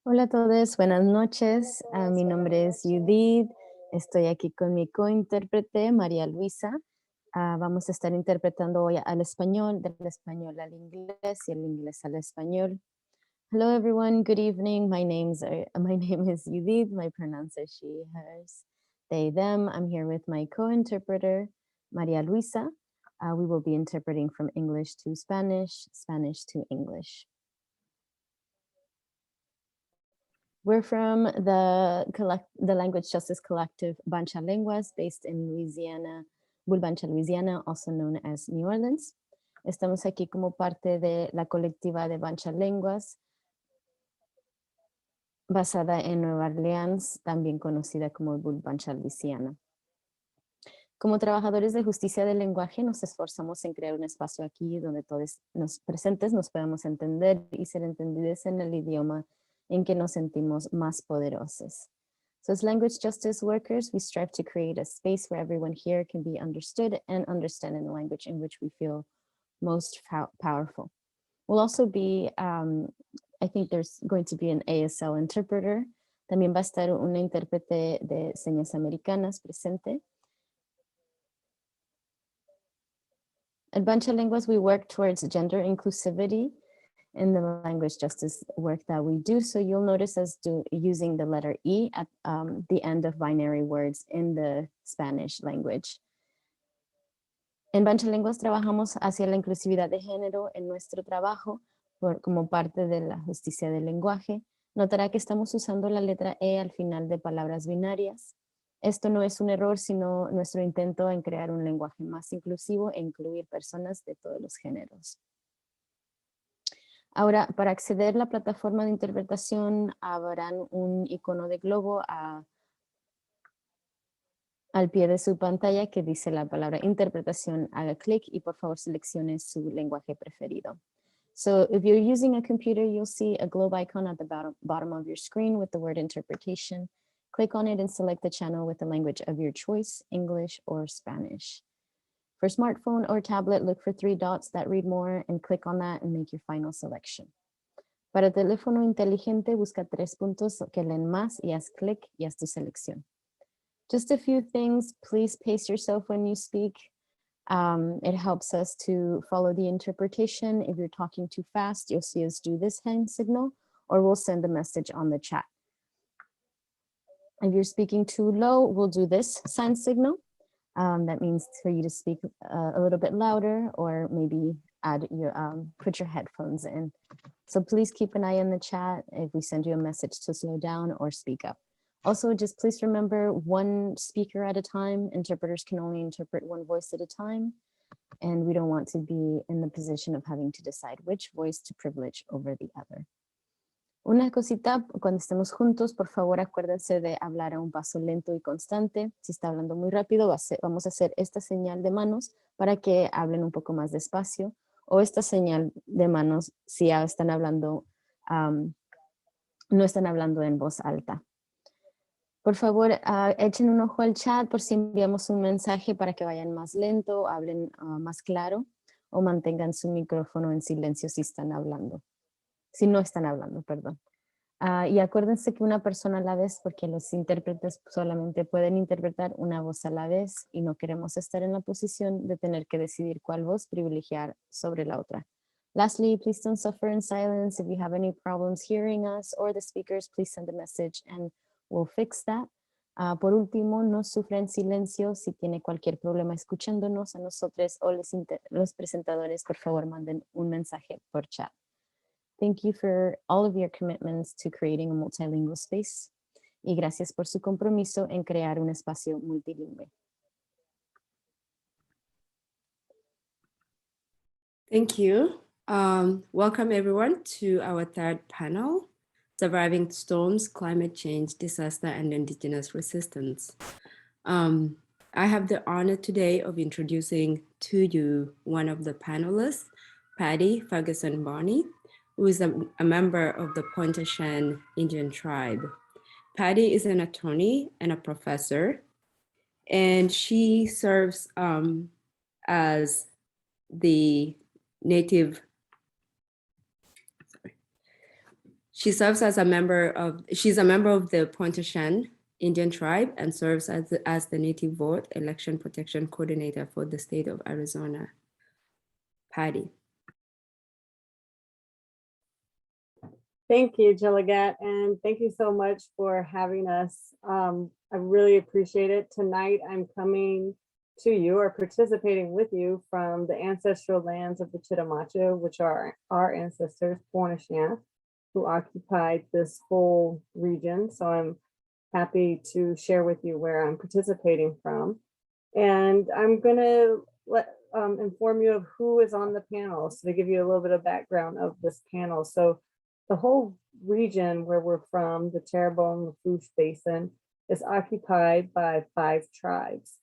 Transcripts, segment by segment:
Hola a todos, buenas noches. Mi nombre es Judith. Estoy aquí con mi cointérprete, María Luisa. Vamos a estar interpretando hoy al español, del español al inglés y el inglés al español. Hello everyone, good evening. My name is Judith. My pronouns are she, hers, they, them. I'm here with my co-interpreter, María Luisa. We will be interpreting from English to Spanish, Spanish to English. We're from the Language Justice Collective Bancha Lenguas, based in Louisiana, Bulbancha, Louisiana, also known as New Orleans. Estamos aquí como parte de la colectiva de Bancha Lenguas, basada en Nueva Orleans, también conocida como Bulbancha, Louisiana. Como trabajadores de justicia del lenguaje, nos esforzamos en crear un espacio aquí donde todos los presentes nos podamos entender y ser entendidos en el idioma en que nos sentimos más poderosos. So as language justice workers, we strive to create a space where everyone here can be understood and understand in the language in which we feel most powerful. We'll also be, I think there's going to be an ASL interpreter. También va a estar una intérprete de señas americanas presente. At Bancha Lenguas, we work towards gender inclusivity in the language justice work that we do. So you'll notice us using the letter E at the end of binary words in the Spanish language. En Bancha Lenguas trabajamos hacia la inclusividad de género en nuestro trabajo como parte de la justicia del lenguaje. Notará que estamos usando la letra E al final de palabras binarias. Esto no es un error, sino nuestro intento en crear un lenguaje más inclusivo e incluir personas de todos los géneros. Ahora, para acceder a la plataforma de interpretación, habrán un icono de globo al pie de su pantalla que dice la palabra interpretación. Haga clic y por favor seleccione su lenguaje preferido. So if you're using a computer, you'll see a globe icon at the bottom of your screen with the word interpretation. Click on it and select the channel with the language of your choice, English or Spanish. For smartphone or tablet, look for 3 dots that read more and click on that and make your final selection. Para teléfono inteligente, busca 3 puntos que leen más y haz clic y haz tu selección. Just a few things, please pace yourself when you speak. It helps us to follow the interpretation. If you're talking too fast, you'll see us do this hand signal, or we'll send a message on the chat. If you're speaking too low, we'll do this sign signal. That means for you to speak a little bit louder, or maybe add your put your headphones in. So please keep an eye on the chat if we send you a message to slow down or speak up. Also, just please remember, one speaker at a time. Interpreters can only interpret one voice at a time, and we don't want to be in the position of having to decide which voice to privilege over the other. Una cosita, cuando estemos juntos, por favor acuérdense de hablar a un paso lento y constante. Si está hablando muy rápido, vamos a hacer esta señal de manos para que hablen un poco más despacio, o esta señal de manos si ya están hablando, no están hablando en voz alta. Por favor, echen un ojo al chat por si enviamos un mensaje para que vayan más lento, hablen más claro, o mantengan su micrófono en silencio si están hablando. Si no están hablando, perdón. Y acuérdense que una persona a la vez, porque los intérpretes solamente pueden interpretar una voz a la vez y no queremos estar en la posición de tener que decidir cuál voz privilegiar sobre la otra. Lastly, please don't suffer in silence. If you have any problems hearing us or the speakers, please send a message and we'll fix that. Por último, no sufra en silencio. Si tiene cualquier problema escuchándonos a nosotros o los presentadores, por favor manden un mensaje por chat. Thank you for all of your commitments to creating a multilingual space. Y gracias por su compromiso en crear un espacio multilingüe. Thank you. Welcome everyone to our third panel, Surviving Storms, Climate Change, Disaster, and Indigenous Resistance. I have the honor today of introducing to you one of the panelists, Patty Ferguson-bonhee, who is a member of the Pointe Chien Indian tribe. Patty is an attorney and a professor, and she serves as the native, She's a member of the Pointe Chien Indian tribe and serves as the Native Vote Election Protection Coordinator for the state of Arizona. Patty. Thank you, Joligat, and thank you so much for having us. I really appreciate it. Tonight, I'm coming to you or participating with you from the ancestral lands of the Chitimacha, which are our ancestors, Pointe Chien, who occupied this whole region. So I'm happy to share with you where I'm participating from. And I'm gonna inform you of who is on the panel. So to give you a little bit of background of this panel. So the whole region where we're from, the Terrebonne Lafourche Basin, is occupied by 5 tribes.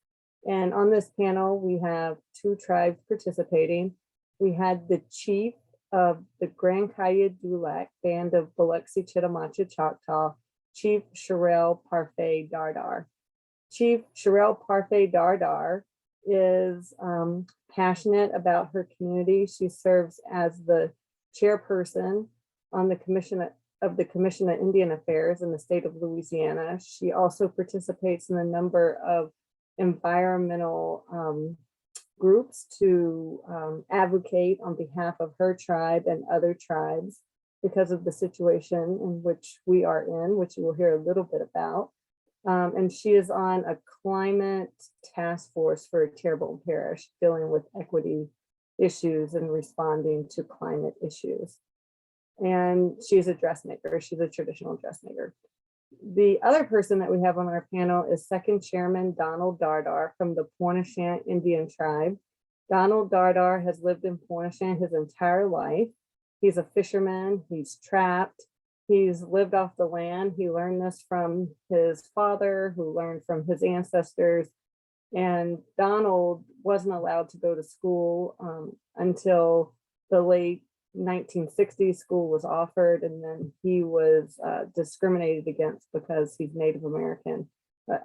And on this panel, we have 2 tribes participating. We had the chief of the Grand Kaya Dulac Band of Biloxi Chitimacha Choctaw, Chief Sherelle Parfait Dardar. Chief Sherelle Parfait Dardar is passionate about her community. She serves as the chairperson on the Commission of Indian Affairs in the state of Louisiana. She also participates in a number of environmental groups to advocate on behalf of her tribe and other tribes because of the situation in which we are in, which you will hear a little bit about. And she is on a climate task force for Terrebonne Parish dealing with equity issues and responding to climate issues. And she's a dressmaker. She's a traditional dressmaker. The other person that we have on our panel is Second Chairman Donald Dardar from the Pointe Chien Indian tribe. Donald Dardar has lived in Pointe Chien his entire life. He's a fisherman, he's trapped, he's lived off the land. He learned this from his father, who learned from his ancestors. And Donald wasn't allowed to go to school until the late 1960s. School was offered, and then he was discriminated against because he's Native American,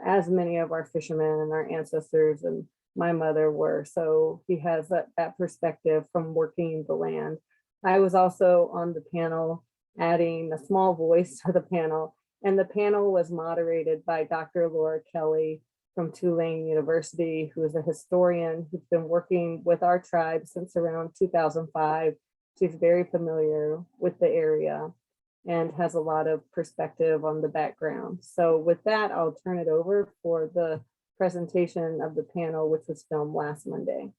as many of our fishermen and our ancestors and my mother were. So he has that perspective from working the land. I was also on the panel, adding a small voice to the panel, and the panel was moderated by Dr. Laura Kelly from Tulane University, who is a historian who's been working with our tribe since around 2005. She's very familiar with the area and has a lot of perspective on the background. So with that, I'll turn it over for the presentation of the panel, which was filmed last Monday.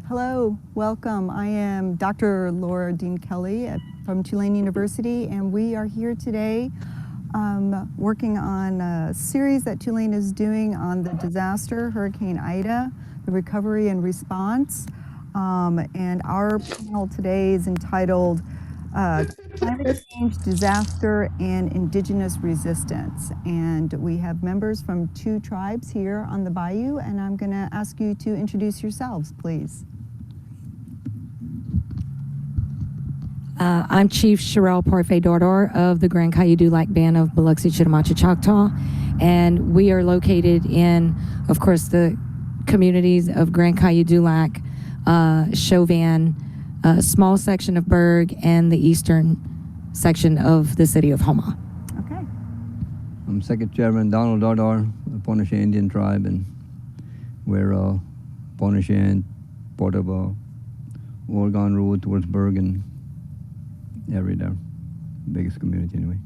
Hello, welcome. I am Dr. Laura Dean Kelly from Tulane University, and we are here today working on a series that Tulane is doing on the disaster, Hurricane Ida, the recovery and response. And our panel today is entitled Climate Change, Disaster, and Indigenous Resistance. And we have members from 2 tribes here on the bayou, and I'm gonna ask you to introduce yourselves, please. I'm Chief Sherelle Parfait Dardar of the Grand Kaya Dulac Band of Biloxi Chitimacha Choctaw, and we are located in, of course, the communities of Grand Kaya Dulac, Chauvin, a small section of Berg, and the eastern section of the city of Houma. Okay. I'm Second Chairman Donald Dardar, the Pointe Chien Indian tribe, and we're Pointe Chien, part of Oregon Road towards Berg and area there, biggest community anyway.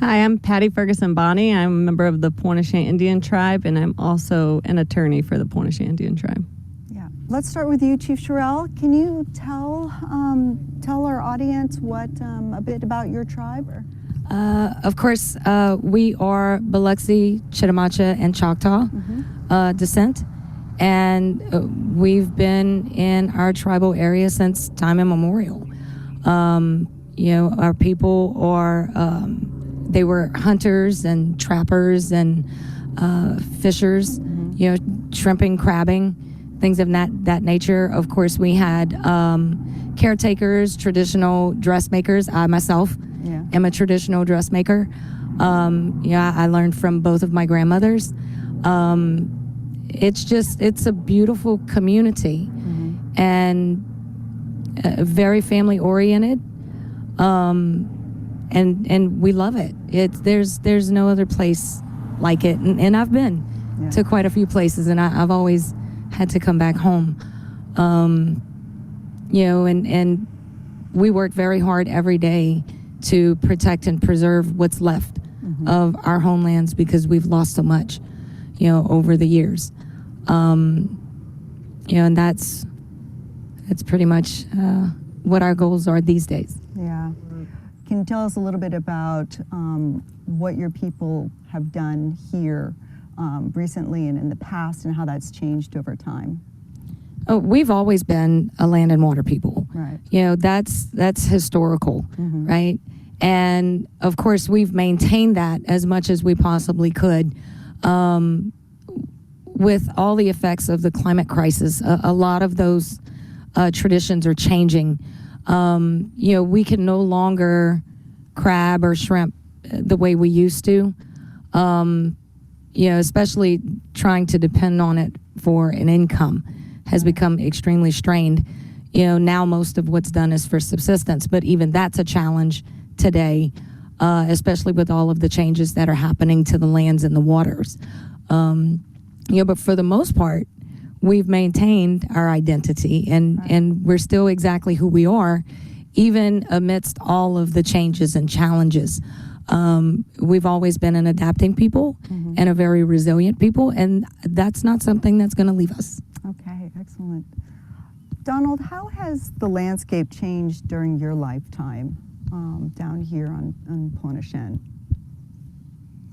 Hi, I'm Patty Ferguson-bonhee. I'm a member of the Pointe Chien Indian tribe, and I'm also an attorney for the Pointe Chien Indian tribe. Yeah, let's start with you, Chief Sherelle. Can you tell our audience what a bit about your tribe? Of course, we are Biloxi, Chitimacha, and Choctaw descent, and we've been in our tribal area since time immemorial. You know, our people are, they were hunters and trappers and fishers, you know, shrimping, crabbing, things of that nature. Of course, we had caretakers, traditional dressmakers. I myself Yeah. am a traditional dressmaker. Yeah, I learned from both of my grandmothers. It's a beautiful community and very family oriented. And we love it. There's no other place like it. And I've been to quite a few places, and I've always had to come back home. And we work very hard every day to protect and preserve what's left of our homelands because we've lost so much, over the years. And that's pretty much what our goals are these days. Yeah. Can you tell us a little bit about what your people have done here recently and in the past, and how that's changed over time? Oh, we've always been a land and water people. Right. That's historical, right? And of course, we've maintained that as much as we possibly could. With all the effects of the climate crisis, a lot of those traditions are changing. We can no longer crab or shrimp the way we used to. Especially trying to depend on it for an income has become extremely strained. Now most of what's done is for subsistence, but even that's a challenge today, especially with all of the changes that are happening to the lands and the waters. But for the most part, we've maintained our identity and we're still exactly who we are, even amidst all of the changes and challenges. We've always been an adapting people and a very resilient people, and that's not something that's going to leave us. Okay, excellent. Donald, how has the landscape changed during your lifetime down here on Pointe Chien?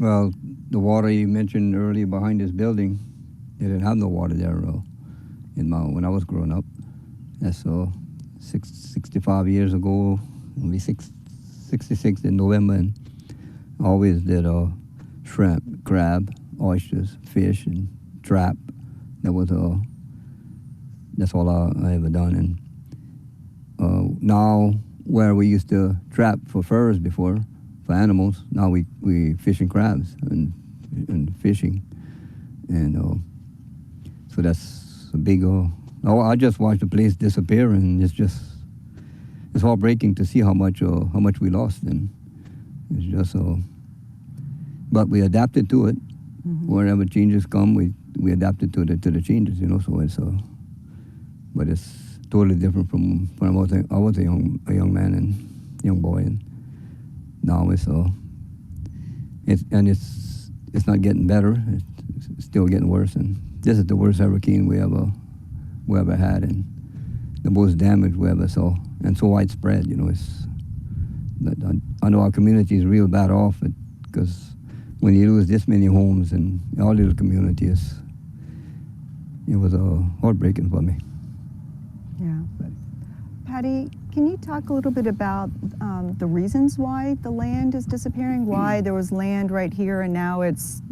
Well, the water you mentioned earlier behind this building, they didn't have no water there when I was growing up. That's 65 years ago. It'll be 66 in November, and always did shrimp, crab, oysters, fish, and trap. That's all I ever done. And now, where we used to trap for furs before, for animals, now we fishing crabs and fishing, and so that's a big. I just watched the place disappear, and it's heartbreaking to see how much we lost, and it's just but we adapted to it. Wherever changes come, we adapted to the changes, So it's but it's totally different from when I was a young man and young boy, and now it's not getting better. It's still getting worse, and this is the worst hurricane we ever had, and the most damage we ever saw, and so widespread. I know our community is real bad off because when you lose this many homes in our little community, it was heartbreaking for me. Yeah. Patty, can you talk a little bit about the reasons why the land is disappearing? Why there was land right here and now it's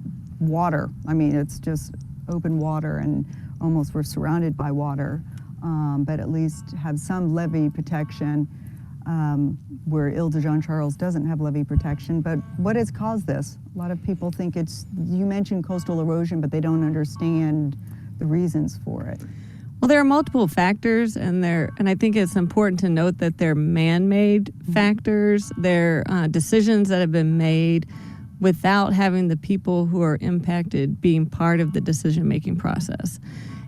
water? I mean, it's just open water and almost we're surrounded by water, but at least have some levee protection, where Ile de Jean Charles doesn't have levee protection. But what has caused this? A lot of people think you mentioned coastal erosion, but they don't understand the reasons for it. Well, there are multiple factors, and I think it's important to note that they're man-made factors. They're decisions that have been made without having the people who are impacted being part of the decision-making process.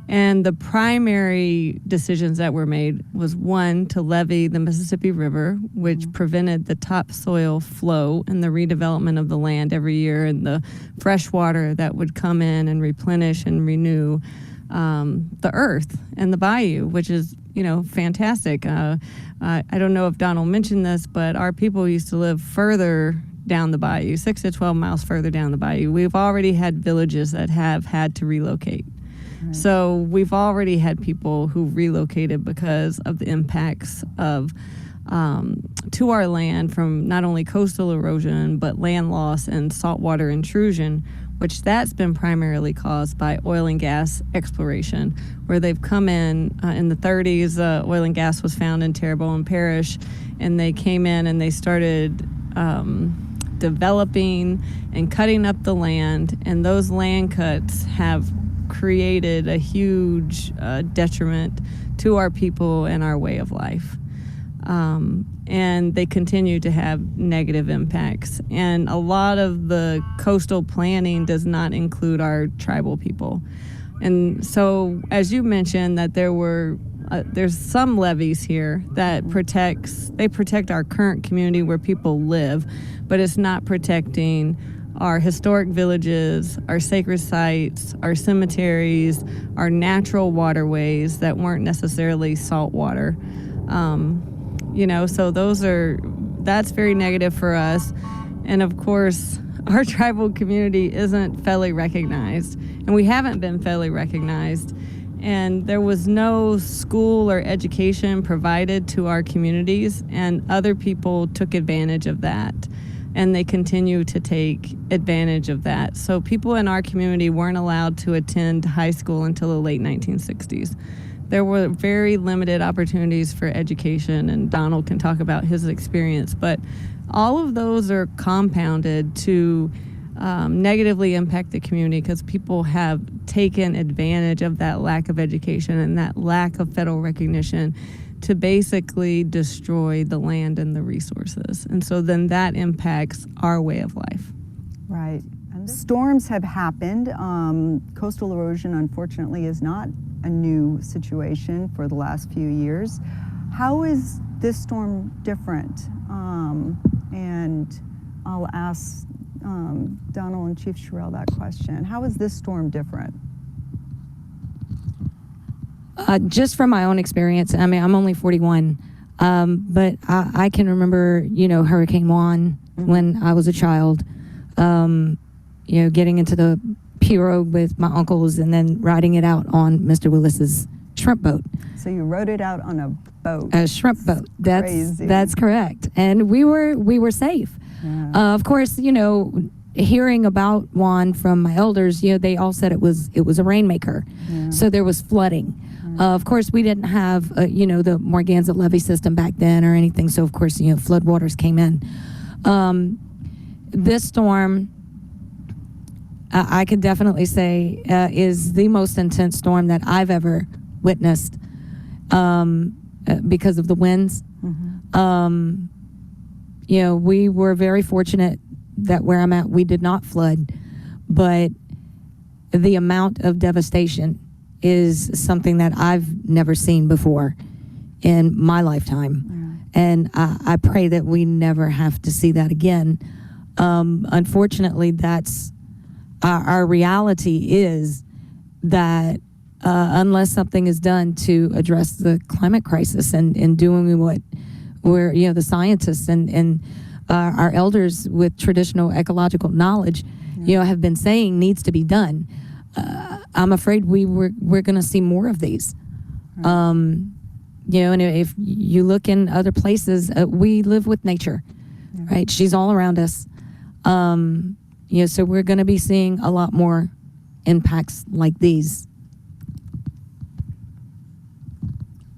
And the primary decisions that were made was, one, to levee the Mississippi River, which prevented the topsoil flow and the redevelopment of the land every year, and the fresh water that would come in and replenish and renew the earth and the bayou, which is, fantastic. I don't know if Donald mentioned this, but our people used to live further down the bayou, 6 to 12 miles further down the bayou. We've already had villages that have had to relocate. Right. So we've already had people who relocated because of the impacts of to our land from not only coastal erosion, but land loss and saltwater intrusion, which that's been primarily caused by oil and gas exploration, where they've come in the 30s, oil and gas was found in Terrebonne Parish, and they came in and they started developing and cutting up the land, and those land cuts have created a huge detriment to our people and our way of life. And they continue to have negative impacts. And a lot of the coastal planning does not include our tribal people. And so, as you mentioned, that there's some levees here that protect our current community where people live, but it's not protecting our historic villages, our sacred sites, our cemeteries, our natural waterways that weren't necessarily salt water. So that's very negative for us. And of course, our tribal community isn't federally recognized, and we haven't been federally recognized. And there was no school or education provided to our communities, and other people took advantage of that. And they continue to take advantage of that. So people in our community weren't allowed to attend high school until the late 1960s. There were very limited opportunities for education, and Donald can talk about his experience, but all of those are compounded to negatively impact the community because people have taken advantage of that lack of education and that lack of federal recognition to basically destroy the land and the resources. And so then that impacts our way of life. Right. And storms have happened. Coastal erosion, unfortunately, is not a new situation for the last few years. How is this storm different? And I'll ask Donald and Chief Sherrill that question. How is this storm different? Just from my own experience, I mean, I'm only 41, but I can remember, Hurricane Juan when I was a child, getting into the pirogue with my uncles and then riding it out on Mr. Willis's shrimp boat. So you rode it out on a boat. A shrimp boat. Crazy. That's correct. And we were safe. Yeah. Of course, hearing about Juan from my elders, they all said it was a rainmaker. Yeah. So there was flooding. Of course, we didn't have, the Morganza levee system back then or anything. So, of course, flood waters came in. This storm, I could definitely say, is the most intense storm that I've ever witnessed because of the winds. Mm-hmm. We were very fortunate that where I'm at, we did not flood, but the amount of devastation is something that I've never seen before in my lifetime. Yeah. And I pray that we never have to see that again. Unfortunately, that's our reality is that unless something is done to address the climate crisis and doing what we're, the scientists and our elders with traditional ecological knowledge, have been saying needs to be done. I'm afraid we're going to see more of these. And if you look in other places, we live with nature, right? She's all around us. So we're going to be seeing a lot more impacts like these.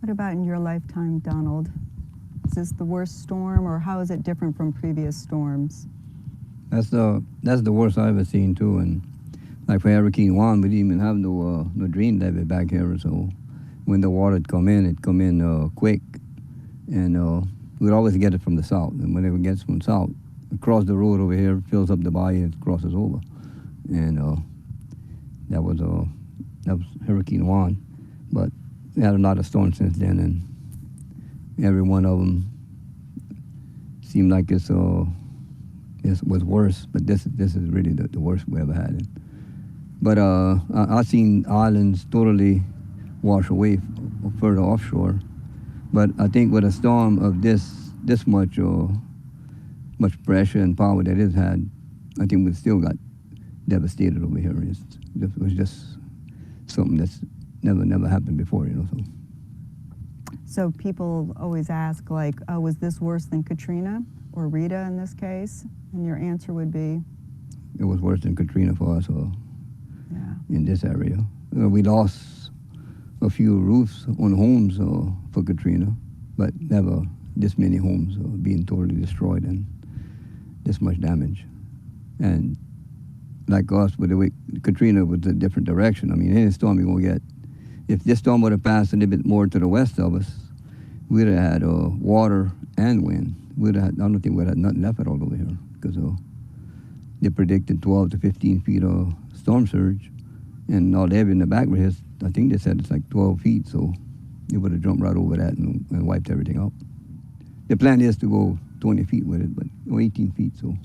What about in your lifetime, Donald? Is this the worst storm, or how is it different from previous storms? That's the worst I've ever seen too. And like for Hurricane Juan, we didn't even have no drain levee back here. So when the water would come in, it'd come in quick, and we'd always get it from the south. And whenever it gets from south, across the road over here, fills up the bayou and crosses over. And that was Hurricane Juan. But we had a lot of storms since then, and every one of them seemed like it was worse. But this is really the worst we ever had. But I've seen islands totally wash away further offshore. But I think with a storm of this much pressure and power that it had, I think we still got devastated over here. It was just something that's never happened before, So people always ask, like, oh, was this worse than Katrina or Rita in this case? And your answer would be? It was worse than Katrina for us Yeah. in this area. We lost a few roofs on homes for Katrina, but never this many homes being totally destroyed. And this much damage. And like us, with the way Katrina was a different direction. I mean, any storm you're gonna get. If this storm would have passed a little bit more to the west of us, we'd have had water and wind. I don't think we'd have nothing left at all over here, because they predicted 12 to 15 feet of storm surge, and all the area in the back was, I think they said it's like 12 feet, so it would have jumped right over that and wiped everything out. The plan is to go 20 feet with it, but 18 feet, so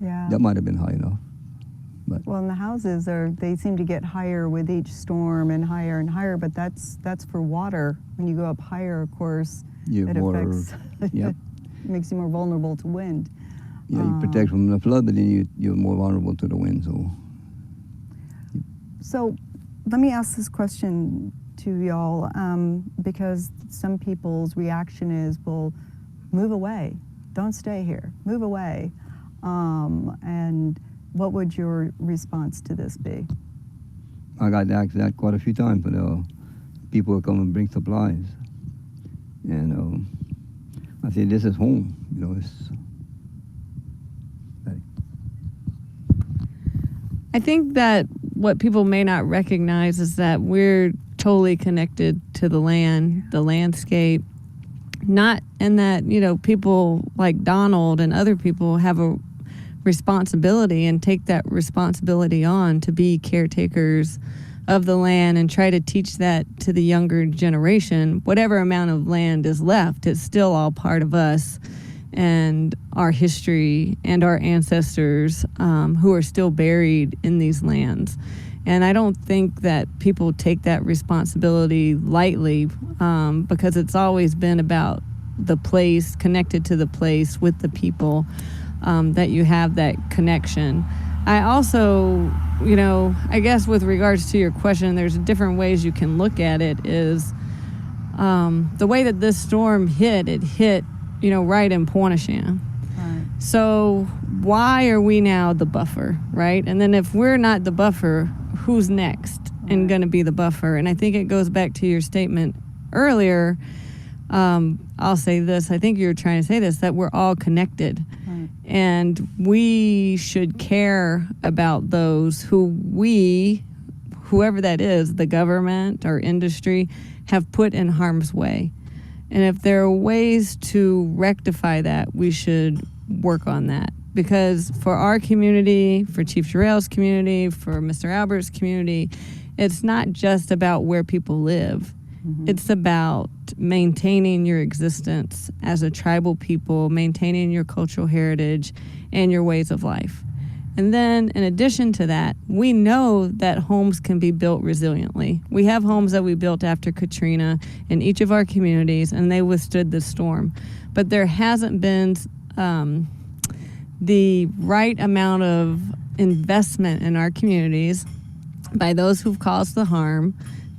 Yeah. that might have been high enough. But Well, and the houses they seem to get higher with each storm and higher, but that's for water. When you go up higher, of course, you have it more, affects, yep. makes you more vulnerable to wind. Yeah, you protect from the flood, but then you're more vulnerable to the wind, So let me ask this question to y'all, because some people's reaction is, well, move away, don't stay here, move away. And what would your response to this be? I got asked that quite a few times, but people will come and bring supplies. And I say, this is home, I think that what people may not recognize is that we're totally connected to the land, the landscape, not in that, people like Donald and other people have a responsibility and take that responsibility on to be caretakers of the land and try to teach that to the younger generation. Whatever amount of land is left, it's still all part of us and our history and our ancestors who are still buried in these lands. And I don't think that people take that responsibility lightly because it's always been about the place, connected to the place with the people, that you have that connection. I also, I guess with regards to your question, there's different ways you can look at it is the way that this storm hit, right in Pointe. Right. So why are we now the buffer, right? And then if we're not the buffer, who's next and going to be the buffer? And I think it goes back to your statement earlier. I'll say this, I think you're trying to say this, that we're all connected. Right. And we should care about those whoever that is, the government or industry, have put in harm's way. And if there are ways to rectify that, we should work on that. Because for our community, for Chief Jarrell's community, for Mr. Albert's community, it's not just about where people live. Mm-hmm. It's about maintaining your existence as a tribal people, maintaining your cultural heritage and your ways of life. And then in addition to that, we know that homes can be built resiliently. We have homes that we built after Katrina in each of our communities, and they withstood the storm. But there hasn't been the right amount of investment in our communities by those who've caused the harm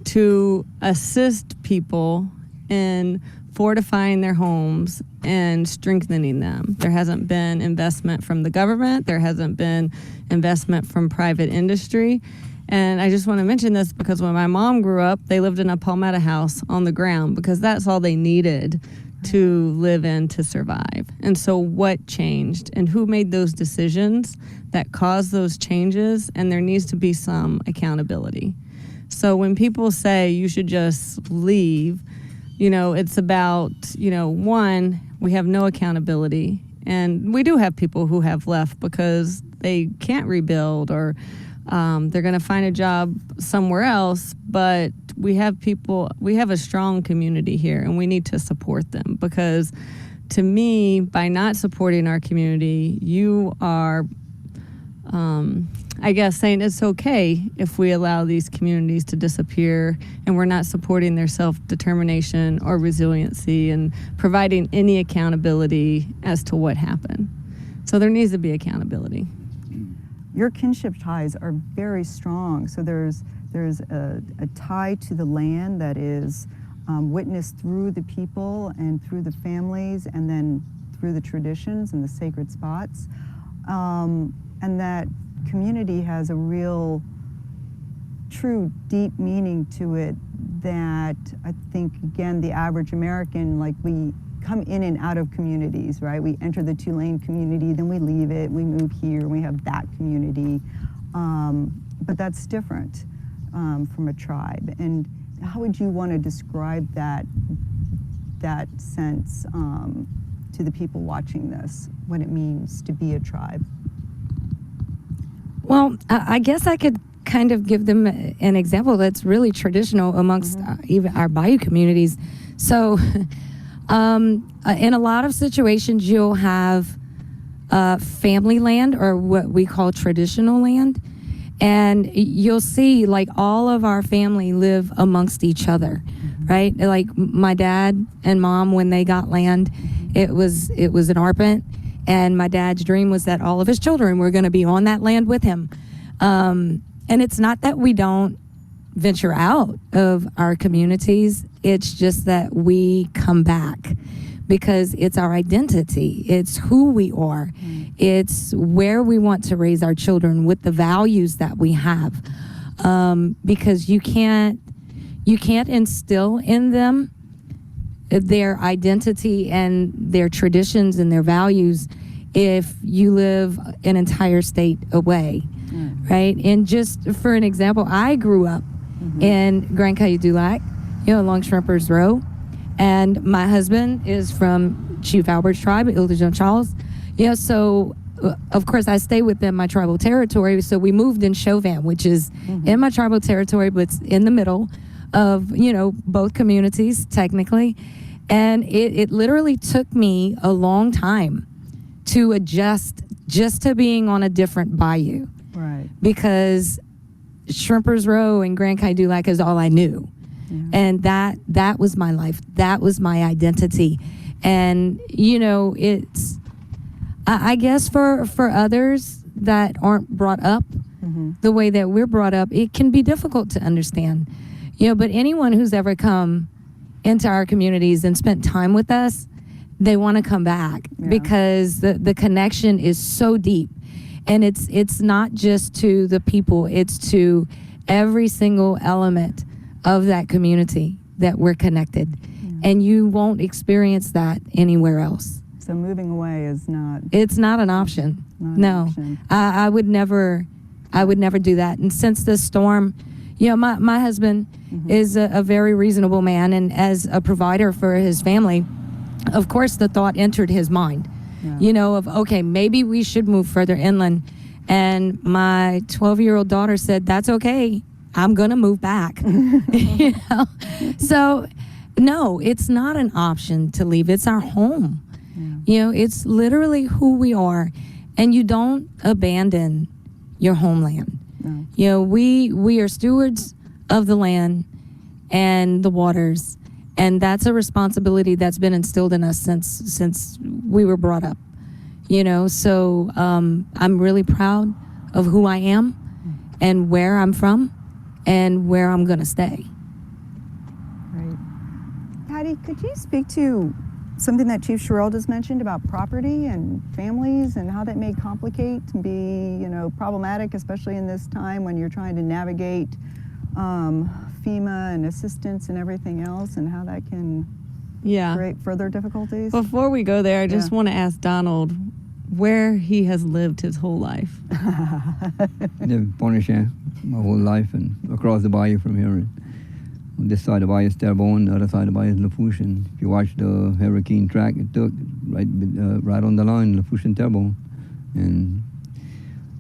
to assist people in fortifying their homes and strengthening them. There hasn't been investment from the government. There hasn't been investment from private industry. And I just want to mention this because when my mom grew up, they lived in a palmetto house on the ground because that's all they needed to live in to survive. And so what changed and who made those decisions that caused those changes? And there needs to be some accountability. So when people say you should just leave, it's about, one, we have no accountability. And we do have people who have left because they can't rebuild or they're going to find a job somewhere else. But we have a strong community here and we need to support them because to me, by not supporting our community, you are, saying it's okay if we allow these communities to disappear and we're not supporting their self-determination or resiliency and providing any accountability as to what happened. So there needs to be accountability. Your kinship ties are very strong. So there's a tie to the land that is witnessed through the people and through the families and then through the traditions and the sacred spots. And that community has a real, true, deep meaning to it that I think, again, the average American, we come in and out of communities, right? We enter the Tulane community, then we leave it, we move here, and we have that community. But that's different from a tribe. And how would you want to describe that sense to the people watching this, what it means to be a tribe? Well, I guess I could kind of give them an example that's really traditional amongst even our bayou communities. So in a lot of situations, you'll have family land, or what we call traditional land. And you'll see like all of our family live amongst each other, right? Like my dad and mom, when they got land, it was an arpent, and my dad's dream was that all of his children were going to be on that land with him. And it's not that we don't venture out of our communities, it's just that we come back because it's our identity, it's who we are, it's where we want to raise our children with the values that we have. Because you can't instill in them their identity and their traditions and their values if you live an entire state away, right? And just for an example, I grew up in Grand Caillou-du-Lac, along Shrimpers Row, and my husband is from Chief Albert's tribe, Ile de Jean Charles. So of course I stay within my tribal territory. So we moved in Chauvin, which is in my tribal territory, but it's in the middle of, both communities technically. And it literally took me a long time to adjust just to being on a different bayou. Right. Because Shrimpers Row and Grand Caillou-du-Lac is all I knew. Yeah. And that was my life. That was my identity. And, it's, I guess for others that aren't brought up the way that we're brought up, it can be difficult to understand. But anyone who's ever come into our communities and spent time with us, they want to come back because the connection is so deep. And it's not just to the people, it's to every single element of that community that we're connected. And you won't experience that anywhere else. So moving away is not... It's not an option. No. I would never do that. And since this storm, my husband is a very reasonable man, and as a provider for his family, of course the thought entered his mind. Of, okay, maybe we should move further inland. And my 12-year-old daughter said, that's okay, I'm gonna move back. So no, it's not an option to leave, it's our home. It's literally who we are, and you don't abandon your homeland. We are stewards of the land and the waters, and that's a responsibility that's been instilled in us since we were brought up. So I'm really proud of who I am and where I'm from and where I'm gonna stay. Right. Patty, could you speak to something that Chief Sherrill just mentioned about property and families and how that may complicate and be, problematic, especially in this time when you're trying to navigate FEMA and assistance and everything else, and how that can create further difficulties? Before we go there, I just want to ask Donald where he has lived his whole life. Lived in Pointe my whole life, and across the bayou from here. On this side of the bayou is Terrebonne, the other side of the bayou is Lafourche. And if you watch the hurricane track it took, right on the line, Lafourche and Terrebonne. And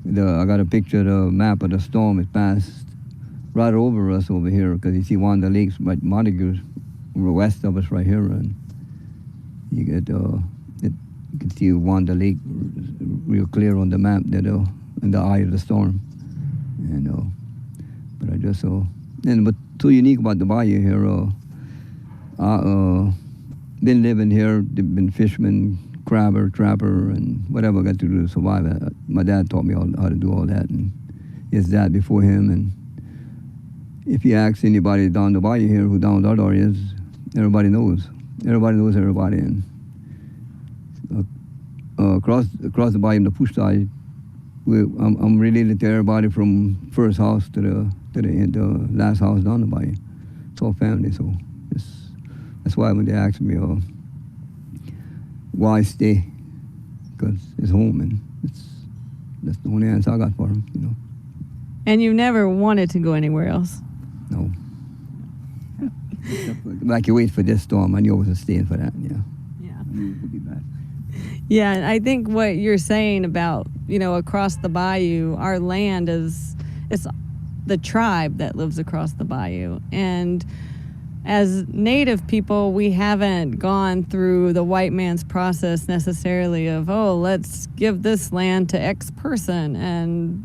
I got a picture of the map of the storm. It passed right over us over here, because you see one of the lakes, right, Montague's west of us right here. And you get, you can see one of the lake real clear on the map, that in the eye of the storm. And but I just but so unique about the bayou here. Been living here, been fisherman, crabber, trapper, and whatever I got to do to survive. My dad taught me how to do all that, and his dad before him. And if you ask anybody down the bayou here who down Dardar is, everybody knows. Everybody knows everybody. And across the bayou on the push side, I'm related to everybody from first house to the last house down the bayou. It's all family, so that's why when they ask me, why stay? Because it's home, and that's the only answer I got for him, And you never wanted to go anywhere else. No. Like you wait for this storm, I knew I wasn't staying for that, yeah. Yeah. I knew it would be bad. Yeah, and I think what you're saying about, across the bayou, our land it's the tribe that lives across the bayou. And as Native people, we haven't gone through the white man's process necessarily of, let's give this land to X person and,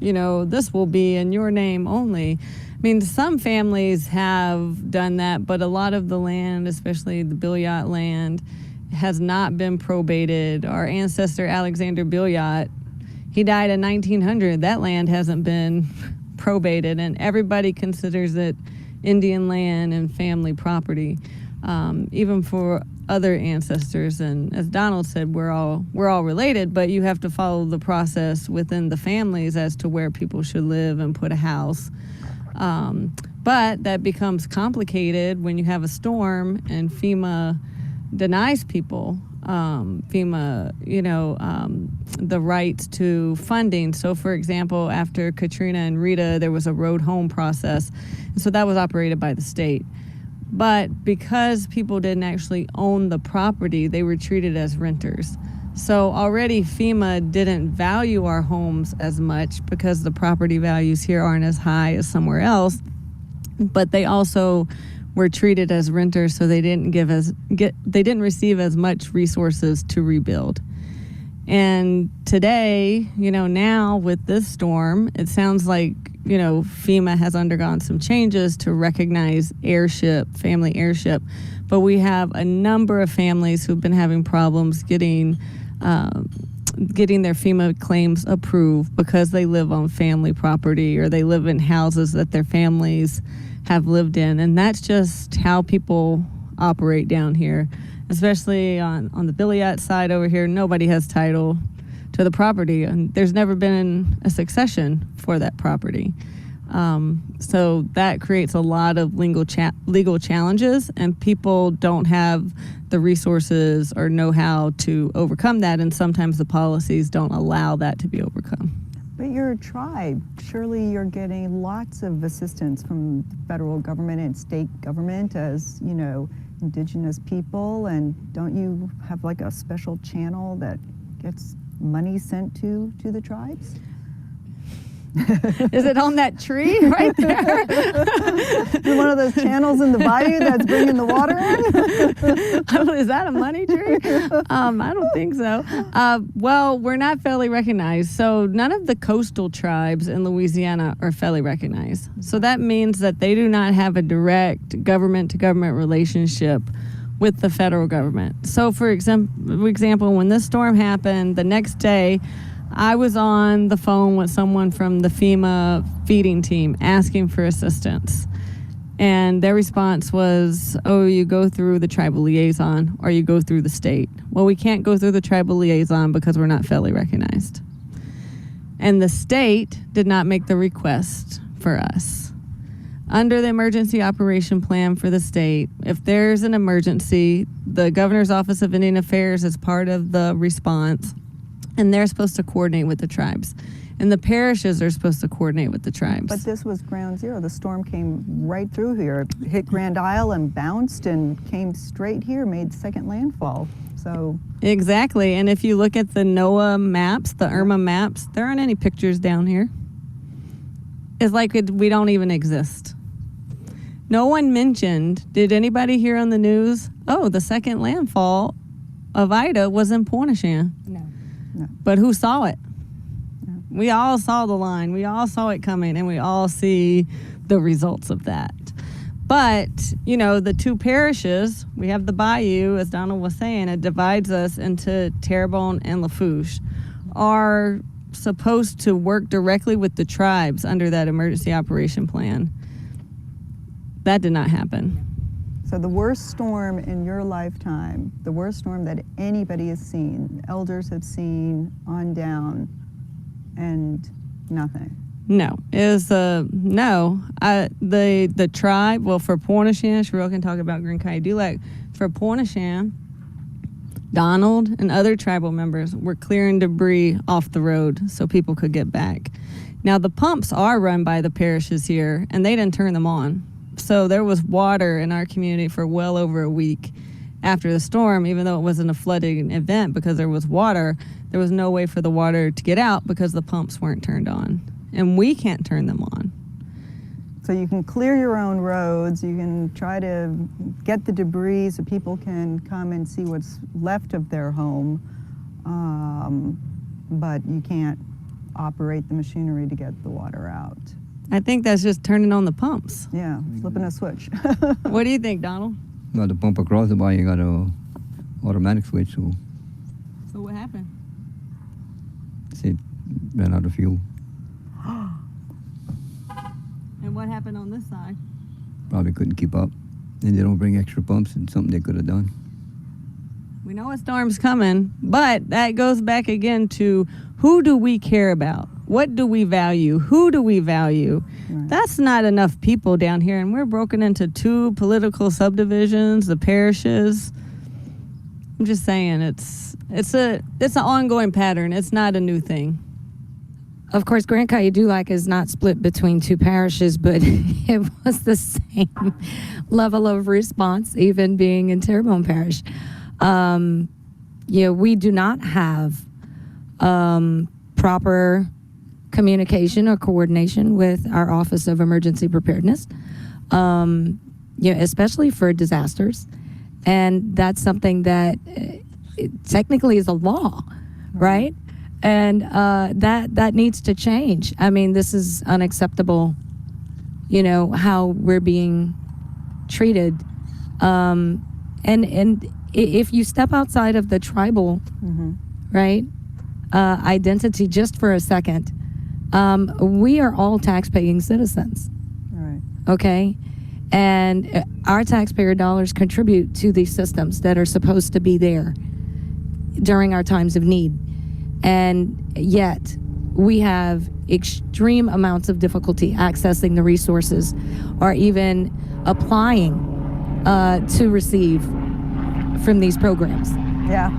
this will be in your name only. I mean, some families have done that, but a lot of the land, especially the Billiot land, has not been probated. Our ancestor, Alexander Billiot, he died in 1900. That land hasn't been probated, and everybody considers it Indian land and family property, even for other ancestors. And as Donald said, we're all related, but you have to follow the process within the families as to where people should live and put a house. But that becomes complicated when you have a storm and FEMA denies people the rights to funding. So for example, after Katrina and Rita, there was a road home process. And so that was operated by the state. But because people didn't actually own the property, they were treated as renters. So already FEMA didn't value our homes as much because the property values here aren't as high as somewhere else. But they also were treated as renters, so they didn't receive as much resources to rebuild. And today, now with this storm, it sounds like, FEMA has undergone some changes to recognize family airship. But we have a number of families who've been having problems getting their FEMA claims approved because they live on family property or they live in houses that their families have lived in. And that's just how people operate down here, especially on the Billiot side over here. Nobody has title to the property, and there's never been a succession for that property. So that creates a lot of legal challenges, and people don't have the resources or know how to overcome that, and sometimes the policies don't allow that to be overcome. But you're a tribe. Surely you're getting lots of assistance from the federal government and state government as, indigenous people. And don't you have like a special channel that gets money sent to the tribes? Is it on that tree right there? One of those channels in the bayou that's bringing the water in? Is that a money tree? I don't think so. Well, we're not federally recognized. So none of the coastal tribes in Louisiana are federally recognized. So that means that they do not have a direct government-to-government relationship with the federal government. So for example, when this storm happened, the next day, I was on the phone with someone from the FEMA feeding team asking for assistance. And their response was, you go through the tribal liaison or you go through the state. Well, we can't go through the tribal liaison because we're not federally recognized. And the state did not make the request for us. Under the emergency operation plan for the state, if there's an emergency, the Governor's Office of Indian Affairs is part of the response. And they're supposed to coordinate with the tribes. And the parishes are supposed to coordinate with the tribes. But this was ground zero. The storm came right through here, hit Grand Isle and bounced and came straight here, made second landfall. So exactly. And if you look at the NOAA maps, the IRMA maps, there aren't any pictures down here. It's like we don't even exist. No one mentioned, did anybody hear on the news, the second landfall of Ida was in Pointe. No. But who saw it? No. We all saw the line. We all saw it coming, and we all see the results of that. But, the two parishes, we have the bayou, as Donald was saying, it divides us into Terrebonne and Lafourche, are supposed to work directly with the tribes under that emergency operation plan. That did not happen. So the worst storm in your lifetime, the worst storm that anybody has seen, elders have seen on down, and nothing. No, no. The tribe. Well, for Pointe, Cheryl can talk about Green Cayuga Dulac. For Pointe, Donald and other tribal members were clearing debris off the road so people could get back. Now, the pumps are run by the parishes here, and they didn't turn them on. So there was water in our community for well over a week after the storm, even though it wasn't a flooding event because there was water. There was no way for the water to get out because the pumps weren't turned on. And we can't turn them on. So you can clear your own roads, you can try to get the debris so people can come and see what's left of their home, but you can't operate the machinery to get the water out. I think that's just turning on the pumps. Yeah, flipping a switch. What do you think, Donald? Got to pump across the bar, you got a automatic switch, so So what happened? it ran out of fuel. And what happened on this side? Probably couldn't keep up. And they don't bring extra pumps, and something they could have done. We know a storm's coming, but that goes back again to who do we care about? What do we value? Who do we value? Right. That's not enough people down here, and we're broken into 2 political subdivisions, the parishes. I'm just saying it's an ongoing pattern. It's not a new thing. Of course, Grand Cayuga is not split between 2 parishes, but it was the same level of response, even being in Terrebonne Parish. We do not have proper communication or coordination with our Office of Emergency Preparedness, especially for disasters. And that's something that technically is a law, right? And that needs to change. I mean, this is unacceptable, how we're being treated. And if you step outside of the tribal, right, identity just for a second, we are all tax-paying citizens, Right. okay? And our taxpayer dollars contribute to these systems that are supposed to be there during our times of need. And yet we have extreme amounts of difficulty accessing the resources or even applying to receive from these programs. Yeah.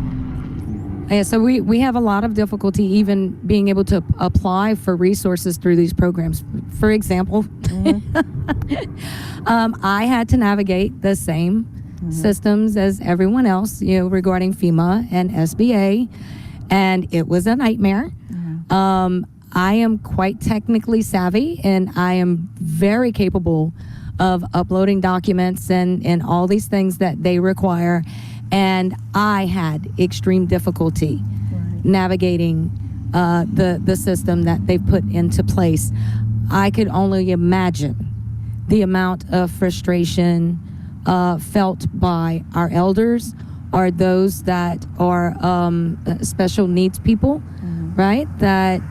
And so we have a lot of difficulty even being able to apply for resources through these programs. For example, I had to navigate the same systems as everyone else, regarding FEMA and SBA. And it was a nightmare. I am quite technically savvy, and I am very capable of uploading documents and all these things that they require. And I had extreme difficulty navigating the system that they've put into place. I could only imagine the amount of frustration felt by our elders, are those that are special needs people, right? That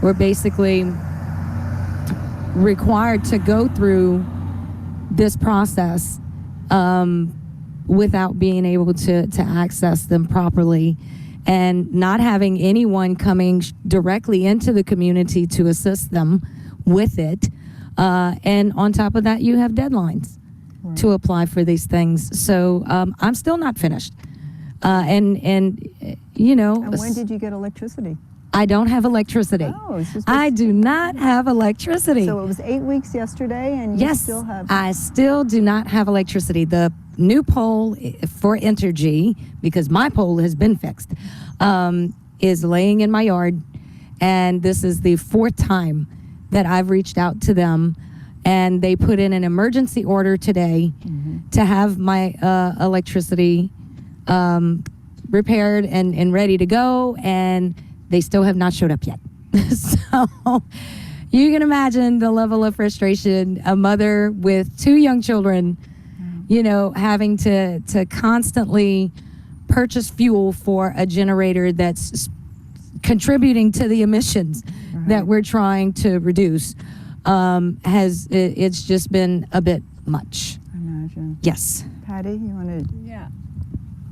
were basically required to go through this process without being able to access them properly, and not having anyone coming directly into the community to assist them with it. And on top of that, you have deadlines to apply for these things. So I'm still not finished. And And when did you get electricity? I don't have electricity. Oh, it's just I do not have electricity. So it was 8 weeks yesterday, and you still have. I still do not have electricity. The new pole for Entergy, because my pole has been fixed, is laying in my yard. And this is the 4th time that I've reached out to them. And they put in an emergency order today to have my electricity repaired and ready to go. And they still have not showed up yet. So you can imagine the level of frustration, a mother with 2 young children, having to constantly purchase fuel for a generator that's contributing to the emissions that we're trying to reduce. It's just been a bit much. I imagine. Yes. Patty, you want to? Yeah.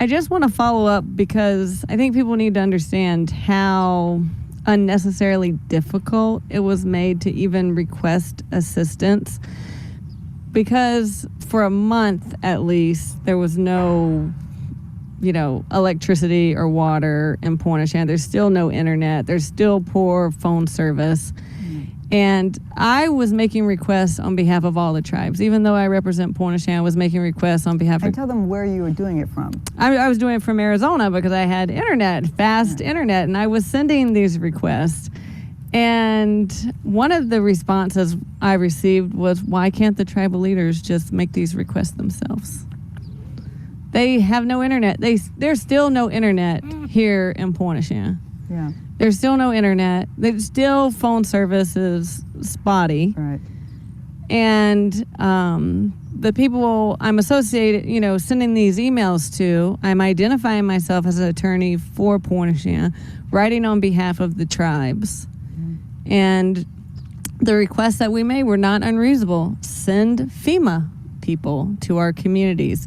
I just want to follow up because I think people need to understand how unnecessarily difficult it was made to even request assistance, because for a month at least there was no electricity or water in Pointe. There's still no internet. There's still poor phone service. And I was making requests on behalf of all the tribes. Even though I represent Pointe, I was making requests on behalf of... And tell them where you were doing it from. I was doing it from Arizona because I had internet, fast internet, and I was sending these requests. And one of the responses I received was, why can't the tribal leaders just make these requests themselves? They have no internet. There's still no internet here in Pointe. Yeah. There's still no internet. There's still phone service is spotty. Right. And the people I'm associated, sending these emails to, I'm identifying myself as an attorney for Pointe, writing on behalf of the tribes. Mm-hmm. And the requests that we made were not unreasonable. Send FEMA people to our communities.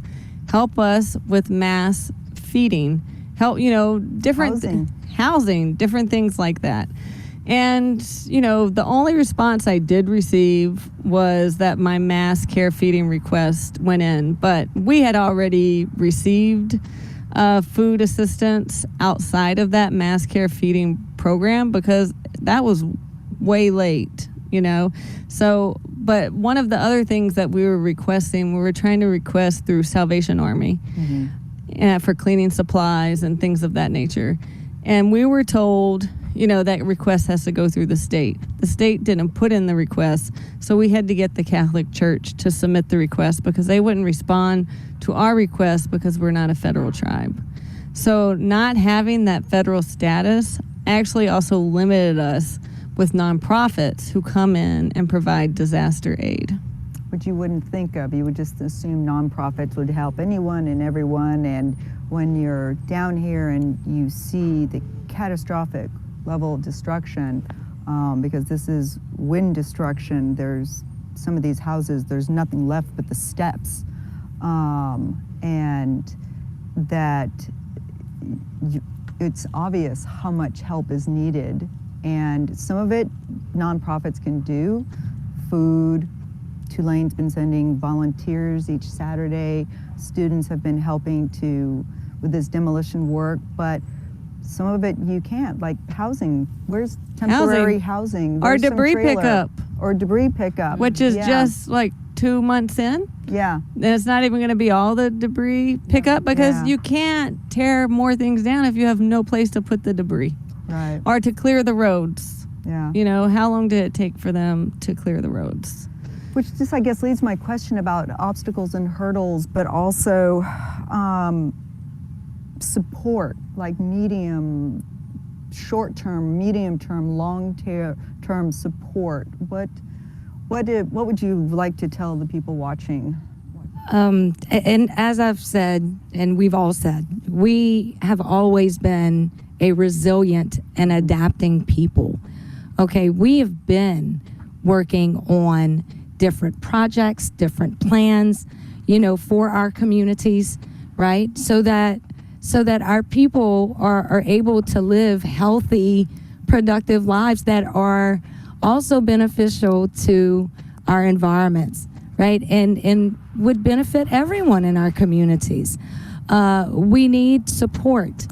Help us with mass feeding. Help, different housing, different things like that. And, the only response I did receive was that my mass care feeding request went in. But we had already received food assistance outside of that mass care feeding program because that was way late, So, but one of the other things that we were requesting, we were trying to request through Salvation Army for cleaning supplies and things of that nature. And we were told, that request has to go through the state. The state didn't put in the request, so we had to get the Catholic Church to submit the request because they wouldn't respond to our request because we're not a federal tribe. So not having that federal status actually also limited us with nonprofits who come in and provide disaster aid. Which you wouldn't think of. You would just assume nonprofits would help anyone and everyone. And when you're down here and you see the catastrophic level of destruction, because this is wind destruction, there's some of these houses, there's nothing left but the steps. And that it's obvious how much help is needed. And some of it nonprofits can do, food. Tulane's been sending volunteers each Saturday. Students have been helping with this demolition work, but some of it you can't, like housing. Where's temporary housing? Or debris pickup. Or debris pickup. Which is just like 2 months in. Yeah. And it's not even going to be all the debris pickup because you can't tear more things down if you have no place to put the debris. Right. Or to clear the roads. Yeah. How long did it take for them to clear the roads? Which just, I guess, leads my question about obstacles and hurdles, but also support, like short-term, medium-term, long-term support. What would you like to tell the people watching? And as I've said, and we've all said, we have always been a resilient and adapting people. Okay, we have been working on different projects, different plans, for our communities, right? So that our people are able to live healthy, productive lives that are also beneficial to our environments, right? And would benefit everyone in our communities. We need support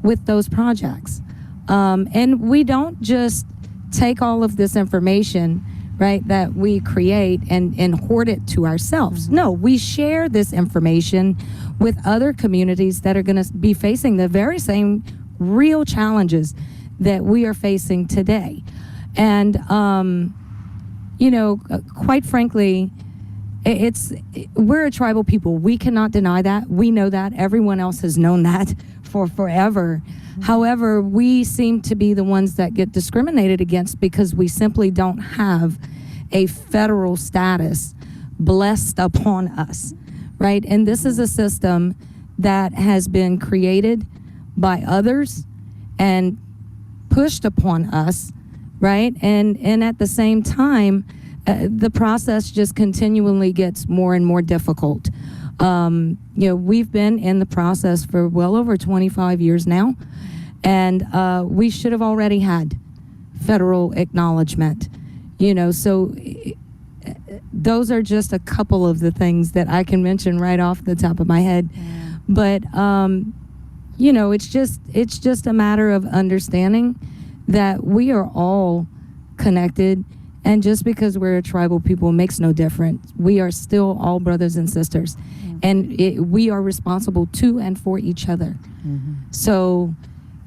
with those projects. And we don't just take all of this information, right, that we create and hoard it to ourselves. No, we share this information with other communities that are going to be facing the very same real challenges that we are facing today. And, quite frankly, we're a tribal people. We cannot deny that. We know that. Everyone else has known that for forever. However, we seem to be the ones that get discriminated against because we simply don't have a federal status blessed upon us, right? And this is a system that has been created by others and pushed upon us, right? And at the same time, the process just continually gets more and more difficult. We've been in the process for well over 25 years now, and we should have already had federal acknowledgement, so those are just a couple of the things that I can mention right off the top of my head. But you know, it's just a matter of understanding that we are all connected, and just because we're a tribal people makes no difference. We are still all brothers and sisters, and we are responsible to and for each other. So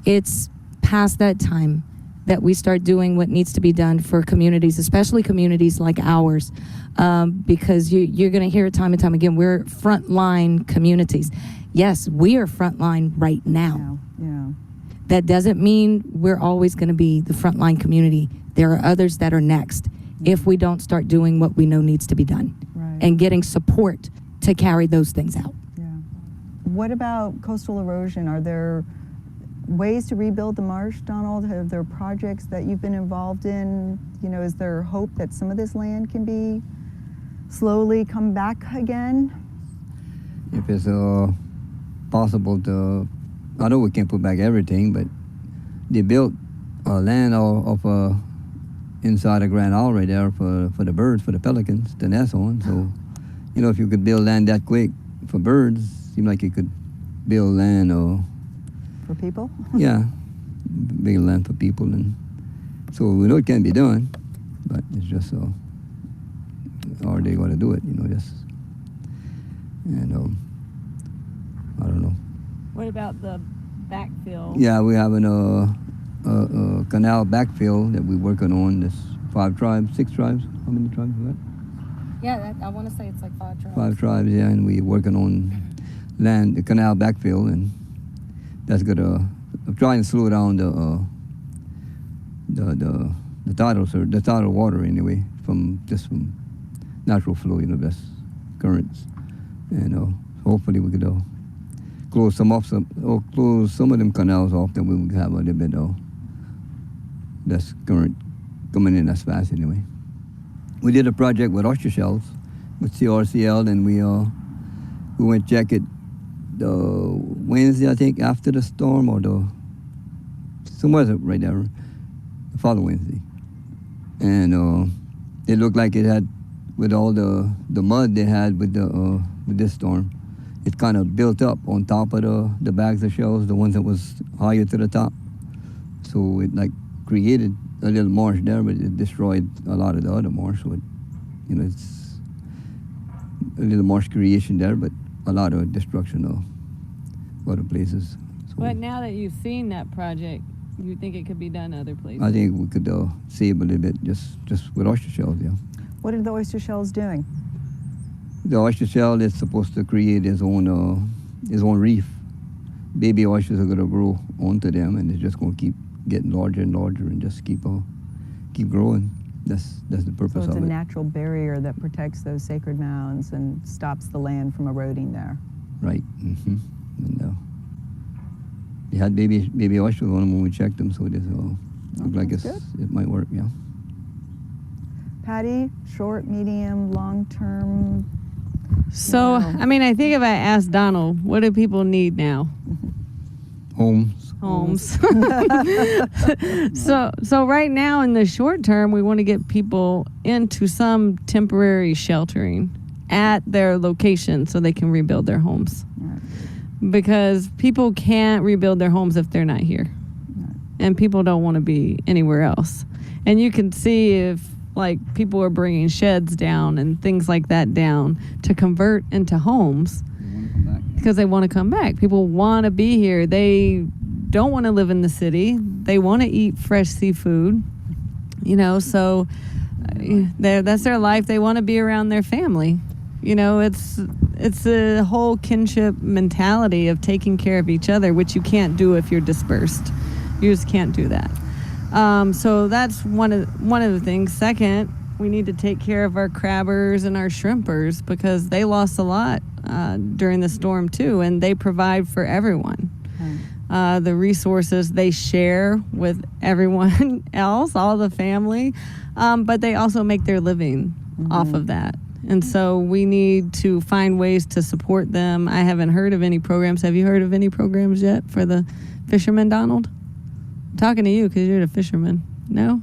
it's past that time that we start doing what needs to be done for communities, especially communities like ours, because you're going to hear it time and time again. We're frontline communities. Yes, we are frontline right now. Yeah. That doesn't mean we're always going to be the frontline community. There are others that are next if we don't start doing what we know needs to be done, and getting support to carry those things out. Yeah. What about coastal erosion? Are there ways to rebuild the marsh, Donald? Are there projects that you've been involved in? You know, is there hope that some of this land can be slowly come back again? If it's possible to, I know we can't put back everything, but they built land off inside a Grand Isle right there for the birds, for the pelicans to nest on. So, you know, if you could build land that quick for birds, seems like you could build land For people? yeah, big land for people. And so we know it can be done, but it's just are they going to do it, you know, just, and I don't know. What about the backfill? Yeah, we're having a canal backfill that we're working on. There's 6 tribes. How many tribes is that? Yeah, I want to say it's like 5 tribes. 5 tribes, yeah, and we're working on the canal backfill, and that's gonna try and slow down the tidal water anyway, from natural flow, you know, that's currents, and hopefully we could close some of them canals off, then we will have a little bit less current coming in as fast anyway. We did a project with oyster shells with CRCL, and we went check it the Wednesday, I think, after the storm, or somewhere right there, the following Wednesday, and it looked like it had, with all the mud they had with this storm, it kind of built up on top of the bags of shells, the ones that was higher to the top. So it like created a little marsh there, but it destroyed a lot of the other marsh. So it's a little marsh creation there, but a lot of destruction of other places. So But now that you've seen that project, you think it could be done other places? I think we could save a little bit just with oyster shells, yeah. What are the oyster shells doing? The oyster shell is supposed to create its own reef. Baby oysters are gonna grow onto them, and it's just gonna keep getting larger and larger, and just keep growing. That's the purpose So it's of a it. natural barrier that protects those sacred mounds and stops the land from eroding there. Right. Mm-hmm. And they had baby oysters on them when we checked them, so it looked like that's it might work. Yeah. Patty, short, medium, long term? So, Wow. I mean, I think if I asked Donald, what do people need now? Homes. Homes. So right now in the short term, we want to get people into some temporary sheltering at their location so they can rebuild their homes. Right. Because people can't rebuild their homes if they're not here. And people don't want to be anywhere else. And you can see if like people are bringing sheds down and things like that down to convert into homes because they want to come back. People want to be here. They don't want to live in the city. They want to eat fresh seafood, you know, so that's their life. They want to be around their family. You know, it's a whole kinship mentality of taking care of each other, which you can't do if you're dispersed. You just can't do that. So that's one of the things. Second, we need to take care of our crabbers and our shrimpers because they lost a lot during the storm too, and they provide for everyone. The resources they share with everyone else, all the family, but they also make their living off of that. And so we need to find ways to support them. I haven't heard of any programs. Have you heard of any programs yet for the fishermen, Donald? I'm talking to you because you're the fisherman. No?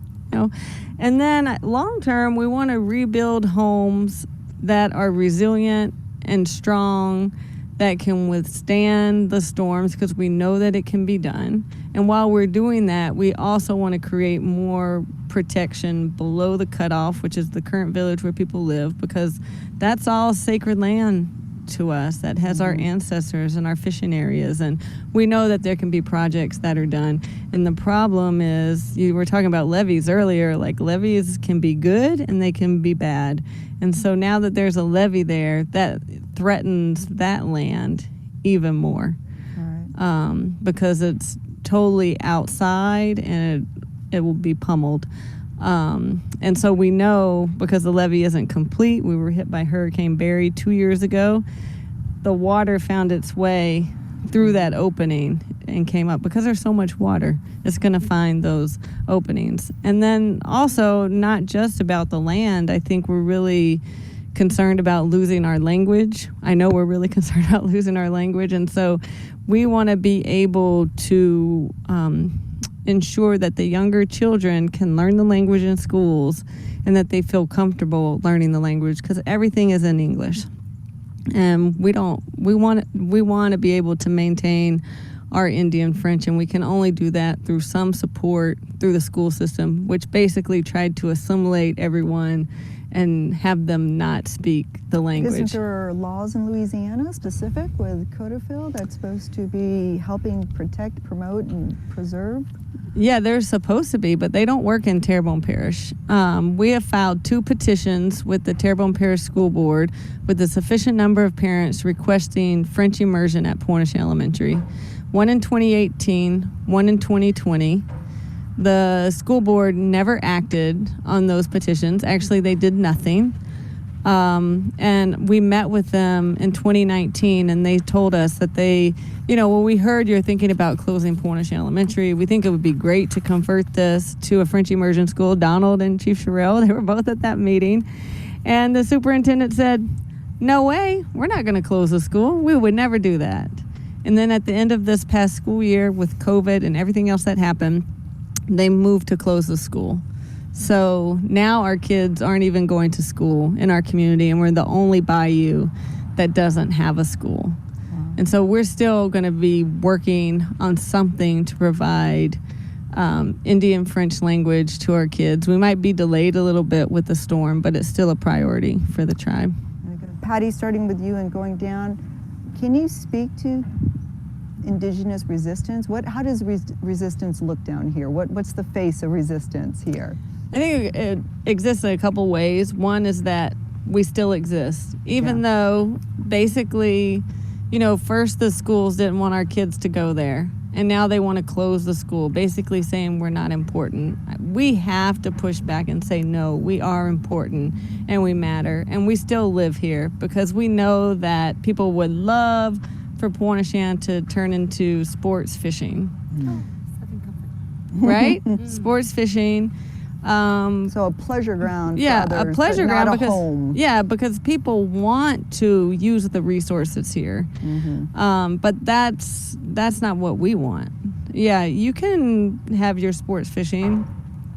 And then long term, we want to rebuild homes that are resilient and strong, that can withstand the storms, because we know that it can be done. And while we're doing that, we also want to create more protection below the cutoff, which is the current village where people live, because that's all sacred land to us that has our ancestors and our fishing areas. And we know that there can be projects that are done. And the problem is, you were talking about levees earlier, like levees can be good and they can be bad. And so now that there's a levee there, that threatens that land even more. Because it's totally outside and it will be pummeled. And so we know, because the levee isn't complete, we were hit by Hurricane Barry 2 years ago, the water found its way through that opening and came up. Because there's so much water, it's going to find those openings. And then also, not just about the land, I think we're really concerned about losing our language. I know we're really concerned about losing our language. And so we want to be able to ensure that the younger children can learn the language in schools and that they feel comfortable learning the language, because everything is in English. And we want to be able to maintain our Indian French, and we can only do that through some support through the school system, which basically tried to assimilate everyone and have them not speak the language. Isn't there laws in Louisiana specific with Codafil that's supposed to be helping protect, promote, and preserve? Yeah, they're supposed to be, but they don't work in Terrebonne Parish. We have filed 2 petitions with the Terrebonne Parish School Board with a sufficient number of parents requesting French immersion at Pointe Elementary. One in 2018, one in 2020. The school board never acted on those petitions. Actually, they did nothing. And we met with them in 2019, and they told us that they, well, we heard you're thinking about closing Pointe Elementary. We think it would be great to convert this to a French immersion school. Donald and Chief Sherrill, they were both at that meeting. And the superintendent said, no way, we're not going to close the school. We would never do that. And then at the end of this past school year, with COVID and everything else that happened, they moved to close the school. So now our kids aren't even going to school in our community, and we're the only bayou that doesn't have a school. And so we're still going to be working on something to provide Indian French language to our kids. We might be delayed a little bit with the storm, but it's still a priority for the tribe. Patty, starting with you and going down, can you speak to Indigenous resistance? How does resistance look down here? What's the face of resistance here? I think it exists in a couple ways. One is that we still exist, even though basically, first the schools didn't want our kids to go there, and now they want to close the school, basically saying we're not important. We have to push back and say, no, we are important and we matter, and we still live here, because we know that people would love for Pointe to turn into sports fishing. Right? Sports fishing. So a pleasure ground. Yeah, for others, a pleasure but ground not a because home. because people want to use the resources here. But that's not what we want. Yeah, you can have your sports fishing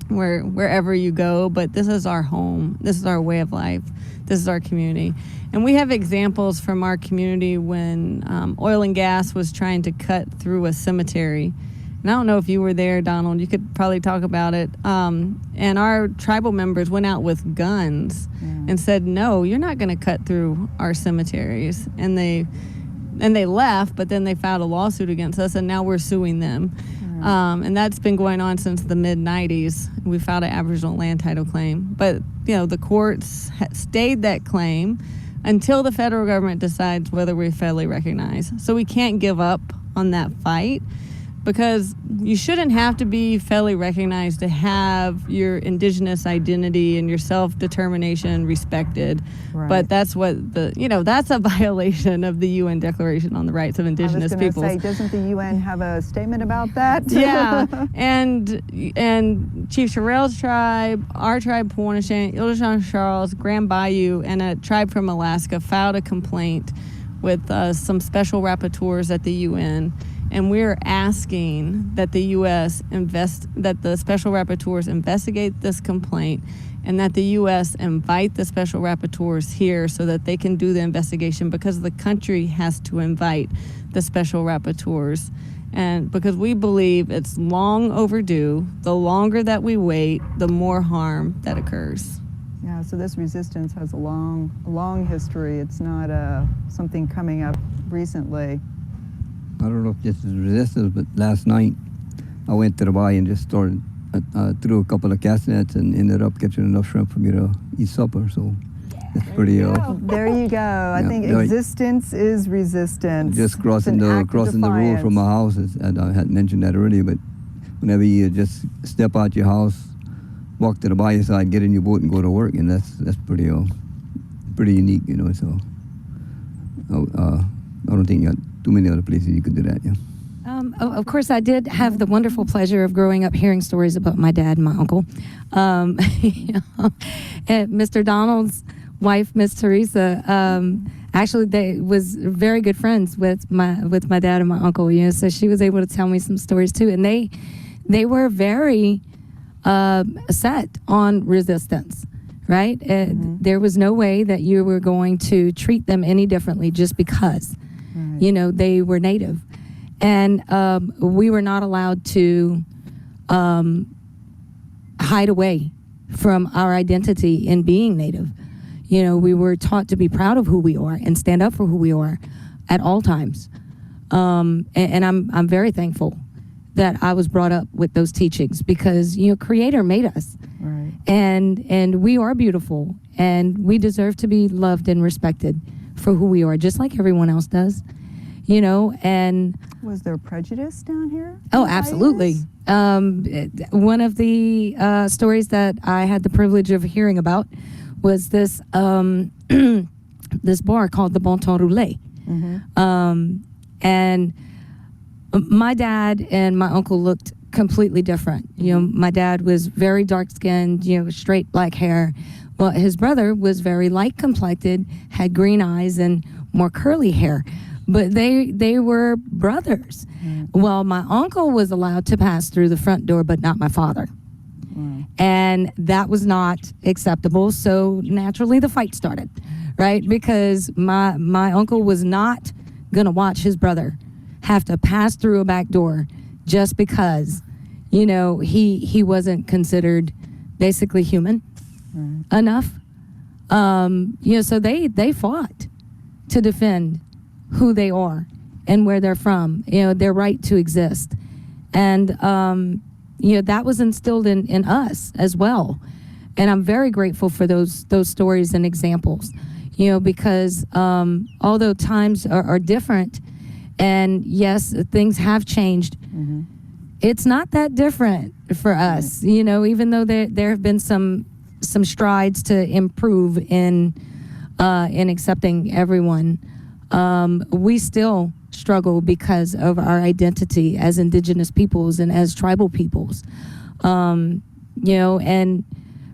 wherever you go, but this is our home. This is our way of life. This is our community. And we have examples from our community when oil and gas was trying to cut through a cemetery. And I don't know if you were there, Donald. You could probably talk about it. And our tribal members went out with guns and said, no, you're not going to cut through our cemeteries. And they left, but then they filed a lawsuit against us, and now we're suing them. And that's been going on since the mid-'90s. We filed an Aboriginal land title claim. But, the courts stayed that claim until the federal government decides whether we federally recognize. So we can't give up on that fight, because you shouldn't have to be federally recognized to have your Indigenous identity and your self-determination respected. Right. But that's what that's a violation of the UN Declaration on the Rights of Indigenous Peoples. I was going to say, doesn't the UN have a statement about that? Yeah, and Chief Sherrill's tribe, our tribe, Pointe, Ile-de-Jean Charles, Grand Bayou, and a tribe from Alaska filed a complaint with some special rapporteurs at the UN. And we're asking that the U.S. that the special rapporteurs investigate this complaint and that the U.S. invite the special rapporteurs here so that they can do the investigation, because the country has to invite the special rapporteurs. And because we believe it's long overdue, the longer that we wait, the more harm that occurs. Yeah, so this resistance has a long history. It's not something coming up recently. I don't know if this is resistance, but last night I went to the bay and just started, threw a couple of cast nets and ended up catching enough shrimp for me to eat supper. So it's pretty. There you go. I think existence is resistance. Just crossing the road from my house, and I had mentioned that earlier. But whenever you just step out your house, walk to the bay side, get in your boat, and go to work, and that's pretty unique, you know. So I don't think you got too many other places you could do that. Yeah. Of course, I did have the wonderful pleasure of growing up hearing stories about my dad and my uncle. And Mr. Donald's wife, Miss Teresa, actually they was very good friends with my dad and my uncle. You know, so she was able to tell me some stories too, and they were very set on resistance. Right? There was no way that you were going to treat them any differently just because, you know, they were Native. And we were not allowed to hide away from our identity in being Native. You know, we were taught to be proud of who we are and stand up for who we are at all times. And I'm very thankful that I was brought up with those teachings, because, you know, Creator made us. Right. And we are beautiful, and we deserve to be loved and respected for who we are, just like everyone else does. You know, and was there prejudice down here? Oh, absolutely. One of the stories that I had the privilege of hearing about was this this bar called the Bon Temps Roulé. And my dad and my uncle looked completely different. You know, my dad was very dark-skinned, you know, straight black hair. Well, his brother was very light-complected, had green eyes and more curly hair. But they were brothers. Well, my uncle was allowed to pass through the front door, but not my father. And that was not acceptable. So naturally the fight started, right? Because my uncle was not going to watch his brother have to pass through a back door just because, you know, he wasn't considered basically human enough. You know, so they fought to defend who they are and where they're from, you know, their right to exist. And, you know, that was instilled in us as well. And I'm very grateful for those stories and examples, you know, because although times are different, and yes, things have changed, it's not that different for us, you know, even though there have been some strides to improve in accepting everyone. We still struggle because of our identity as Indigenous peoples and as tribal peoples. You know, and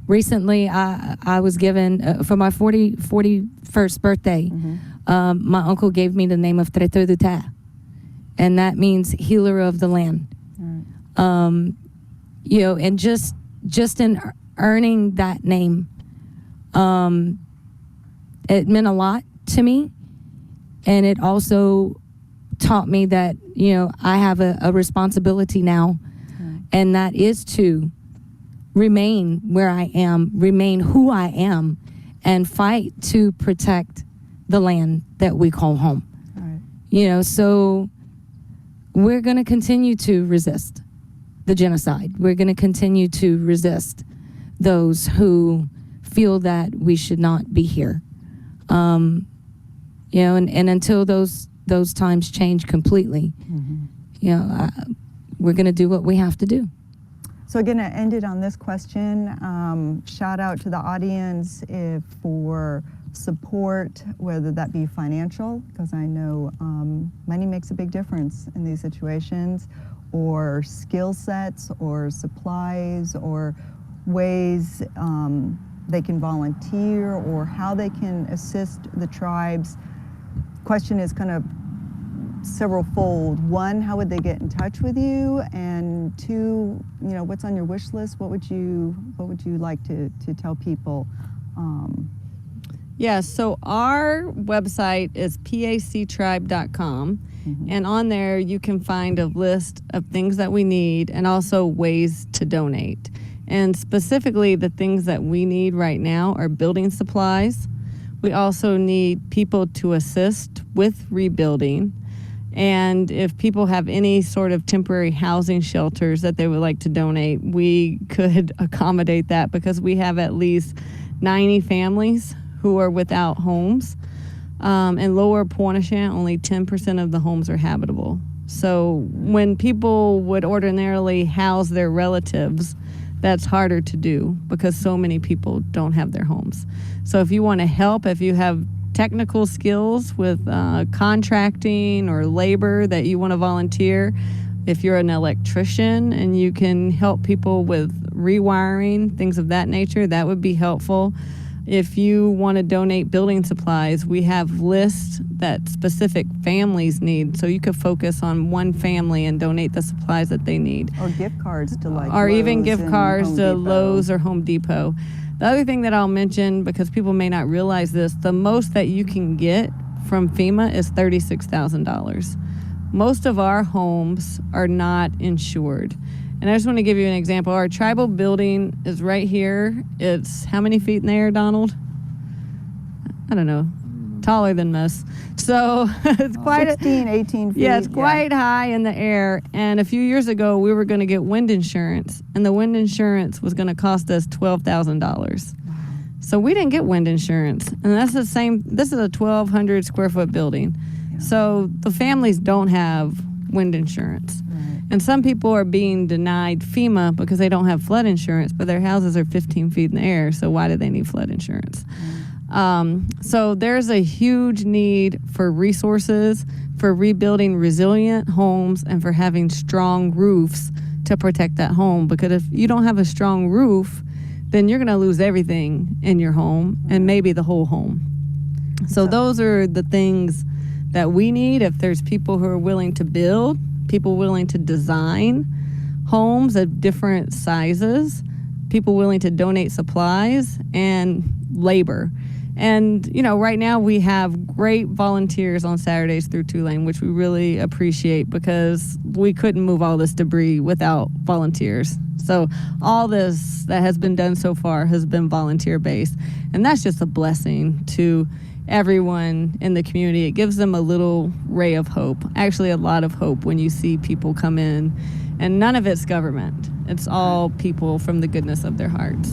recently I was given, for my 41st birthday, my uncle gave me the name of Traiteur de Terre, and that means healer of the land. You know, and just in earning that name, it meant a lot to me. And it also taught me that, you know, I have a responsibility now, and that is to remain where I am, remain who I am, and fight to protect the land that we call home. You know, so we're going to continue to resist the genocide. We're going to continue to resist those who feel that we should not be here. You know, and until those times change completely, you know, we're going to do what we have to do. So again, I ended on this question. Shout out to the audience for support, whether that be financial, because I know money makes a big difference in these situations, or skill sets, or supplies, or ways they can volunteer, or how they can assist the tribes. Question is kind of several fold. One, how would they get in touch with you? And two, what's on your wish list? What would you like to tell people? Yeah, so our website is pactribe.com. And on there, you can find a list of things that we need and also ways to donate. And specifically, the things that we need right now are building supplies. We also need people to assist with rebuilding. And if people have any sort of temporary housing shelters that they would like to donate, we could accommodate that because we have at least 90 families who are without homes. In Lower Pointe, only 10% of the homes are habitable. So when people would ordinarily house their relatives, that's harder to do because so many people don't have their homes. So if you want to help, if you have technical skills with contracting or labor that you want to volunteer, if you're an electrician and you can help people with rewiring, things of that nature, that would be helpful. If you want to donate building supplies, we have lists that specific families need. So you could focus on one family and donate the supplies that they need. Or gift cards to like Or even Lowe's gift and cards Home to Depot. Lowe's or Home Depot. The other thing that I'll mention, because people may not realize this, the most that you can get from FEMA is $36,000. Most of our homes are not insured. And I just want to give you an example. Our tribal building is right here. It's how many feet in the air, Donald? I don't know. Taller than most. So it's quite 16, 18 feet. yeah, it's quite high in the air. And a few years ago, we were going to get wind insurance, and the wind insurance was going to cost us $12,000. So we didn't get wind insurance, and that's the same. This is a 1,200 square foot building. So the families don't have wind insurance. And some people are being denied FEMA because they don't have flood insurance, but their houses are 15 feet in the air, so why do they need flood insurance? So there's a huge need for resources, for rebuilding resilient homes, and for having strong roofs to protect that home. Because if you don't have a strong roof, then you're going to lose everything in your home and maybe the whole home. So those are the things that we need. If there's people who are willing to build, people willing to design homes of different sizes, people willing to donate supplies and labor. And, right now we have great volunteers on Saturdays through Tulane, which we really appreciate because we couldn't move all this debris without volunteers. So all this that has been done so far has been volunteer-based. And that's just a blessing to everyone in the community. It gives them a little ray of hope, actually a lot of hope when you see people come in. And none of it's government. It's all people from the goodness of their hearts.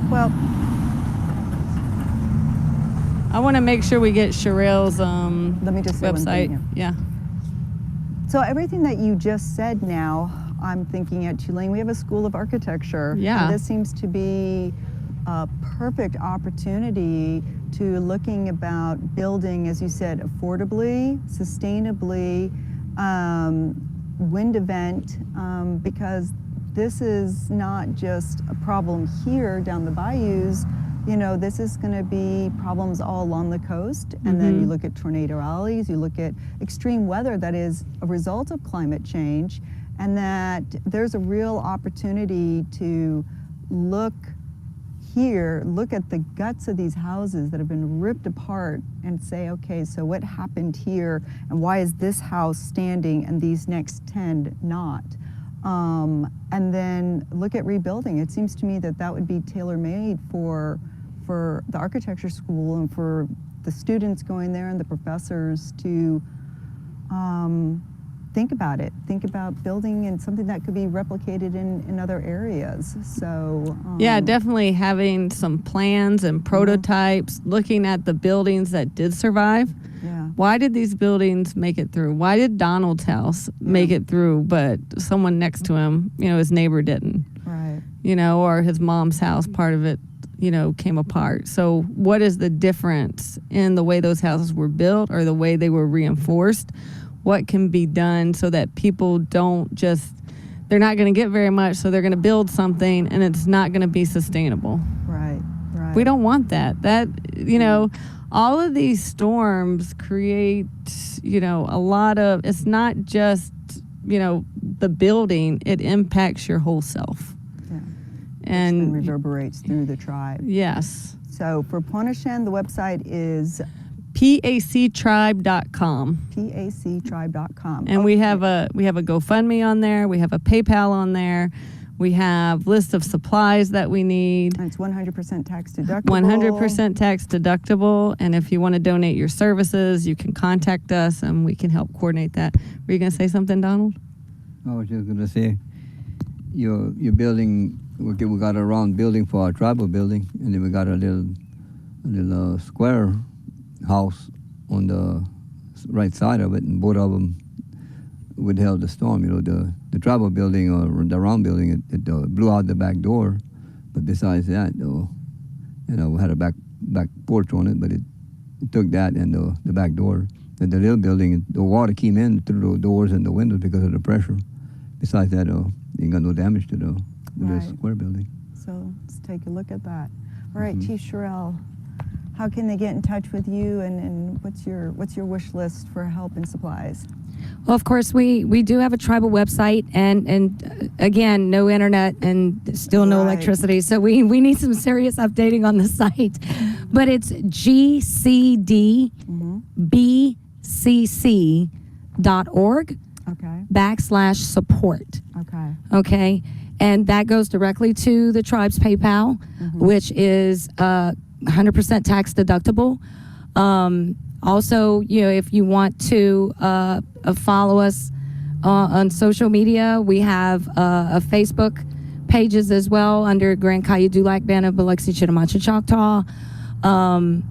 Well, I want to make sure we get Sherelle's let me just say one website. thing here. Yeah. So everything that you just said now, I'm thinking at Tulane, we have a School of Architecture. Yeah. And this seems to be a perfect opportunity to looking about building, as you said, affordably, sustainably, wind event, because this is not just a problem here down the bayous. This is going to be problems all along the coast. And then you look at tornado alleys, you look at extreme weather that is a result of climate change, and that there's a real opportunity to look at the guts of these houses that have been ripped apart and say, okay, so what happened here and why is this house standing and these next 10 not? And then look at rebuilding. It seems to me that would be tailor-made for the architecture school and for the students going there and the professors to think about it. Think about building and something that could be replicated in other areas. So Yeah, definitely having some plans and prototypes, looking at the buildings that did survive. Yeah. Why did these buildings make it through? Why did Donald's house make it through, but someone next to him, his neighbor didn't? Right. Or his mom's house, part of it, came apart. So what is the difference in the way those houses were built or the way they were reinforced? What can be done so that people don't they're not going to get very much, so they're going to build something and it's not going to be sustainable. Right. We Right. don't want that. That, you know, all of these storms create, you know, a lot of, it's not just, you know, the building, it impacts your whole self. Yeah. And Which then reverberates through the tribe. yes, So for Pointe Chien, the website is pactribe.com. pactribe.com. And we have a GoFundMe on there. We have a PayPal on there. We have lists of supplies that we need. And it's 100% tax deductible. 100% tax deductible. And if you want to donate your services, you can contact us and we can help coordinate that. Were you going to say something, Donald? I was just going to say, your building, we got a round building for our tribal building, and then we got a little square house on the right side of it, and both of them withheld the storm. You know, the tribal building or the round building, it blew out the back door, but besides that, though, you know, we had a back porch on it, but it took that and the back door. And the little building, the water came in through the doors and the windows because of the pressure. Besides that, you got no damage to the Right. square building. So let's take a look at that. All right, Chief Sherrill, how can they get in touch with you, and what's your wish list for help and supplies? Well, of course, we do have a tribal website, and again, no internet and still no Right. electricity. So we need some serious updating on the site. But it's gcdbcc.org Okay, /support. okay, Okay. And that goes directly to the tribe's PayPal, which is 100% tax deductible. Also, you know, if you want to follow us on social media, we have a Facebook pages as well under Grand Kaya Dulac Band of Biloxi Chitimacha Choctaw. And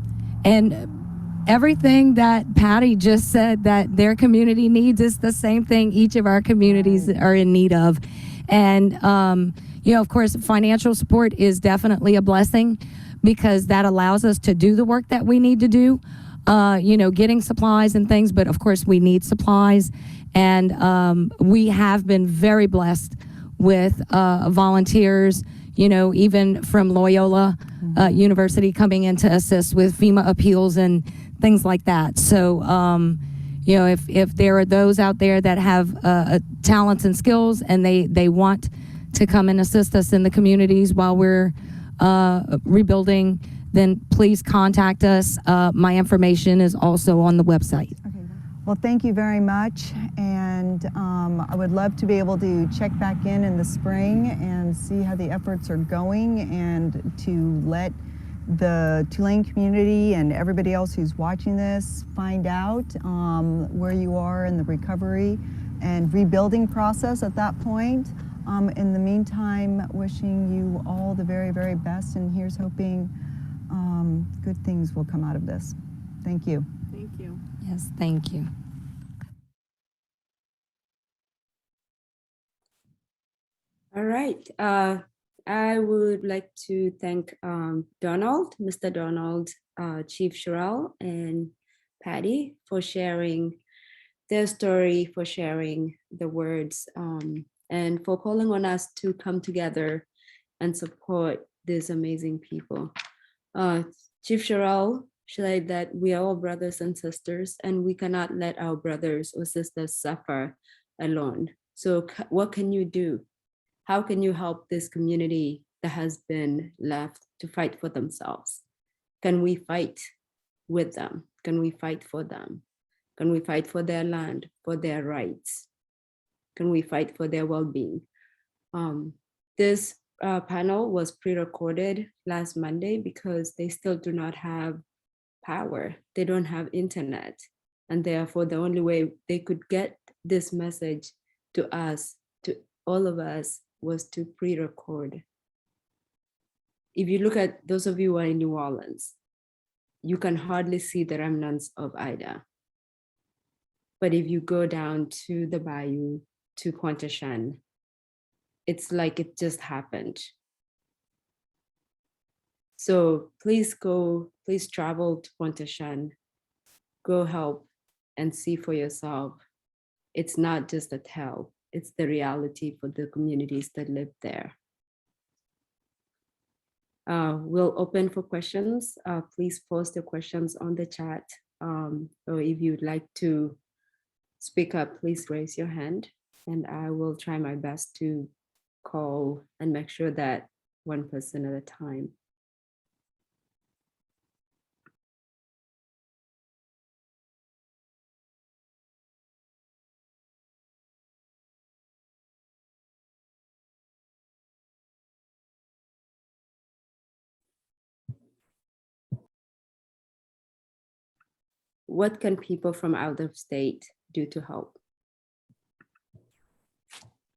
everything that Patty just said that their community needs is the same thing each of our communities are in need of. And, you know, of course, financial support is definitely a blessing because that allows us to do the work that we need to do, you know, getting supplies and things. But of course, we need supplies. And we have been very blessed with volunteers, you know, even from Loyola University coming in to assist with FEMA appeals and things like that. So, you know, if there are those out there that have talents and skills and they want to come and assist us in the communities while we're rebuilding, then please contact us. My information is also on the website. okay. Well, thank you very much, and I would love to be able to check back in the spring and see how the efforts are going, and to let the Tulane community and everybody else who's watching this find out where you are in the recovery and rebuilding process at that point. In the meantime, wishing you all the very, very best, and here's hoping good things will come out of this. Thank you. Thank you. Yes, thank you. All right. I would like to thank Donald, Mr. Donald, Chief Sherrill, and Patty for sharing their story, for sharing the words, and for calling on us to come together and support these amazing people. Chief Sherrill said that we are all brothers and sisters, and we cannot let our brothers or sisters suffer alone. So what can you do? How can you help this community that has been left to fight for themselves? Can we fight with them? Can we fight for them? Can we fight for their land, for their rights? Can we fight for their well-being? This panel was pre-recorded last Monday because they still do not have power. They don't have internet. And therefore, the only way they could get this message to us, to all of us, was to pre-record. If you look at those of you who are in New Orleans, you can hardly see the remnants of Ida. But if you go down to the bayou, to Pointe Chien, it's like it just happened. So please go, please travel to Pointe Chien, go help and see for yourself. It's not just a tale, it's the reality for the communities that live there. We'll open for questions. Please post your questions on the chat. Or if you'd like to speak up, please raise your hand and I will try my best to call and make sure that one person at a time. What can people from out of state do to help?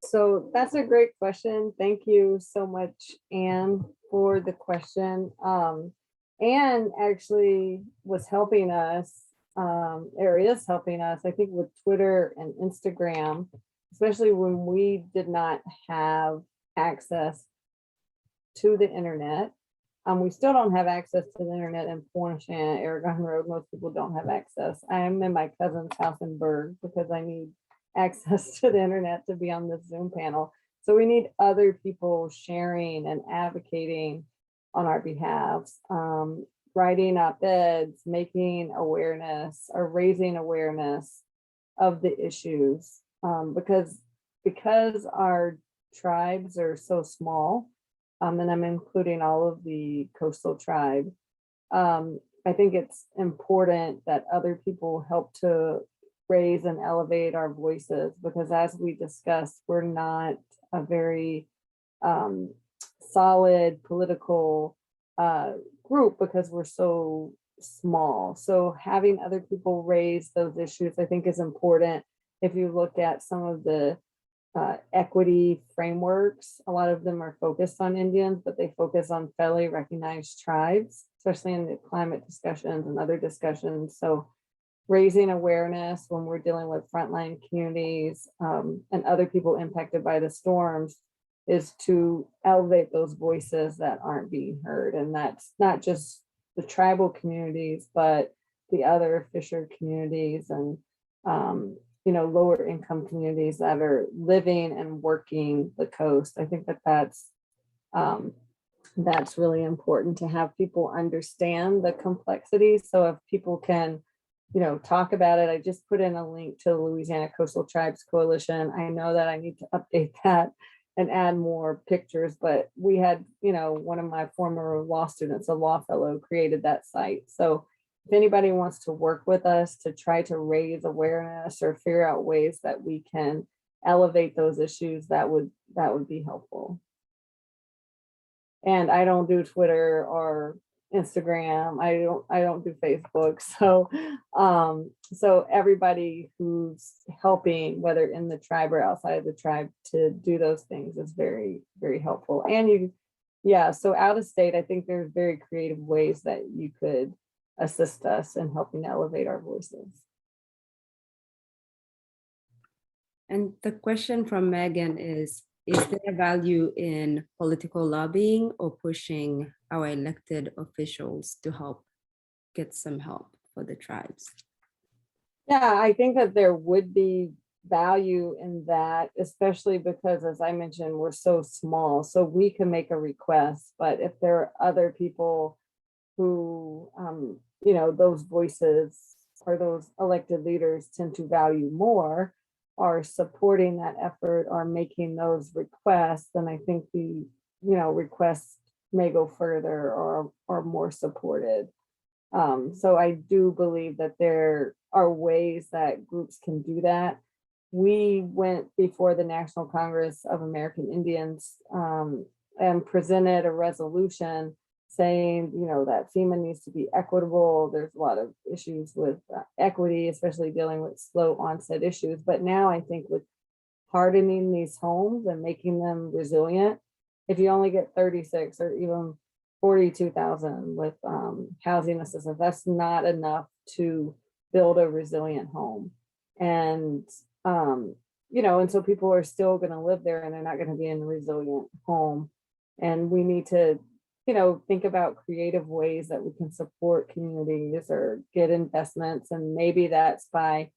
So that's a great question. Thank you so much, Anne, for the question. Anne actually was helping us, or is helping us, I think, with Twitter and Instagram, especially when we did not have access to the internet. We still don't have access to the internet in Pointe, Erosion Road. Most people don't have access. I am in my cousin's house in Berg because I need access to the internet to be on this Zoom panel. So we need other people sharing and advocating on our behalves, writing op-eds, making awareness or raising awareness of the issues, because our tribes are so small. And I'm including all of the coastal tribe. I think it's important that other people help to raise and elevate our voices, because as we discussed, we're not a very solid political group because we're so small. So having other people raise those issues, I think, is important. If you look at some of the equity frameworks, a lot of them are focused on Indians, but they focus on federally recognized tribes, especially in the climate discussions and other discussions. So raising awareness when we're dealing with frontline communities and other people impacted by the storms is to elevate those voices that aren't being heard. And that's not just the tribal communities, but the other fisher communities and lower income communities that are living and working the coast. I think that that's really important to have people understand the complexities. So if people can, talk about it, I just put in a link to the Louisiana Coastal Tribes Coalition. I know that I need to update that and add more pictures, but we had, one of my former law students, a law fellow, created that site. So if anybody wants to work with us to try to raise awareness or figure out ways that we can elevate those issues, that would be helpful. And I don't do Twitter or Instagram. I don't do Facebook. So everybody who's helping, whether in the tribe or outside of the tribe, to do those things is very, very helpful. And so out of state, I think there's very creative ways that you could assist us in helping elevate our voices. And the question from Megan is there value in political lobbying or pushing our elected officials to help get some help for the tribes? Yeah, I think that there would be value in that, especially because, as I mentioned, we're so small, so we can make a request. But if there are other people who, those voices or those elected leaders tend to value more, are supporting that effort or making those requests, then I think the, requests may go further or are more supported. So I do believe that there are ways that groups can do that. We went before the National Congress of American Indians and presented a resolution saying, that FEMA needs to be equitable. There's a lot of issues with equity, especially dealing with slow onset issues. But now I think with hardening these homes and making them resilient, if you only get 36 or even 42,000 with housing assistance, that's not enough to build a resilient home. And, and so people are still going to live there and they're not going to be in a resilient home. And we need to think about creative ways that we can support communities or get investments. And maybe that's by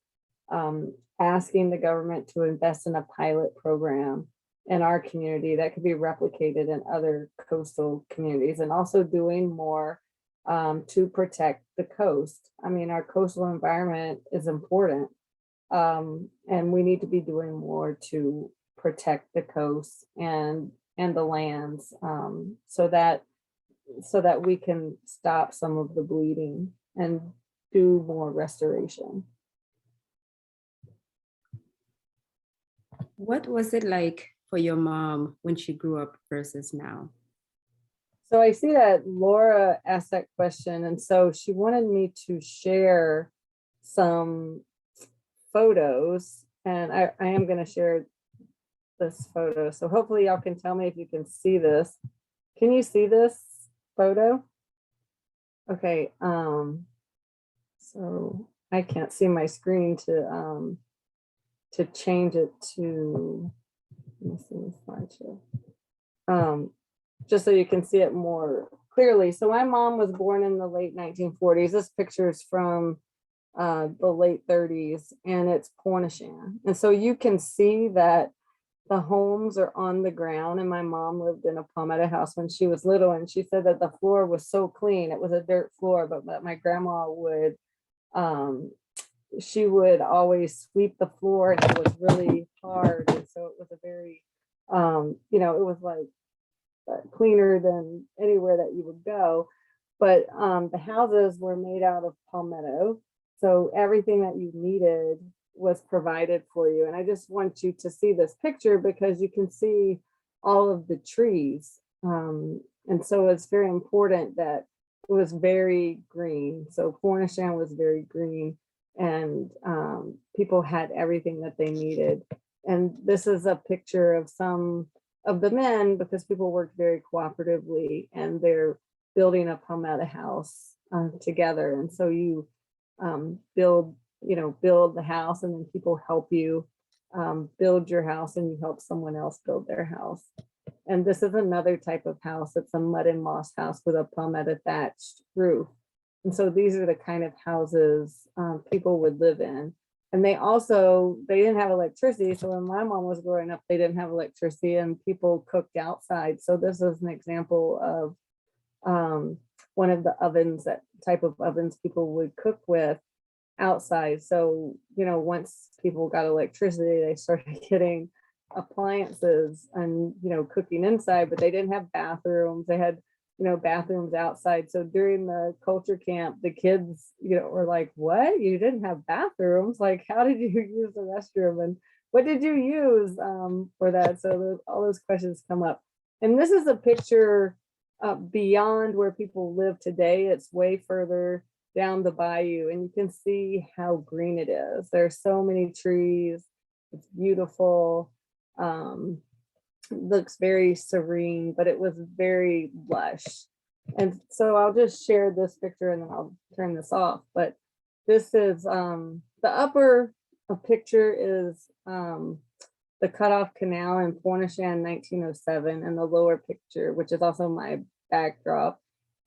asking the government to invest in a pilot program in our community that could be replicated in other coastal communities, and also doing more to protect the coast. I mean, our coastal environment is important, and we need to be doing more to protect the coast and the lands, so that we can stop some of the bleeding and do more restoration. What was it like for your mom when she grew up versus now? So I see that Laura asked that question, and so she wanted me to share some photos, and I am going to share this photo. So hopefully y'all can tell me if you can see this. Can you see this photo? Okay, so I can't see my screen to change it to, let me see the slideshow. Just so you can see it more clearly. So my mom was born in the late 1940s. This picture is from the late 30s, and it's Pointe. And so you can see that the homes are on the ground, and my mom lived in a palmetto house when she was little, and she said that the floor was so clean. It was a dirt floor, but my grandma would, she would always sweep the floor, and it was really hard. And so it was a very, you know, it was like cleaner than anywhere that you would go. But the houses were made out of palmetto. So everything that you needed was provided for you. And I just want you to see this picture because you can see all of the trees. And so it's very important that it was very green. So Pointe was very green, and people had everything that they needed. And this is a picture of some of the men, because people worked very cooperatively, and they're building a palmetto house together. And so you build the house, and then people help you build your house, and you help someone else build their house. And this is another type of house. It's a mud and moss house with a palmetto thatched roof. And so these are the kind of houses people would live in. And they didn't have electricity. So when my mom was growing up, they didn't have electricity, and people cooked outside. So this is an example of one of the ovens, that type of ovens people would cook with outside. So, once people got electricity, they started getting appliances and, cooking inside, but they didn't have bathrooms. They had, bathrooms outside. So during the culture camp, the kids, were like, what? You didn't have bathrooms? Like, how did you use the restroom? And what did you use for that? So all those questions come up. And this is a picture beyond where people live today. It's way further down the bayou, and you can see how green it is. There's so many trees. It's beautiful. Looks very serene, but it was very lush. And so I'll just share this picture, and then I'll turn this off. But this is the upper picture is the cutoff canal in Pointe in 1907, and the lower picture, which is also my backdrop,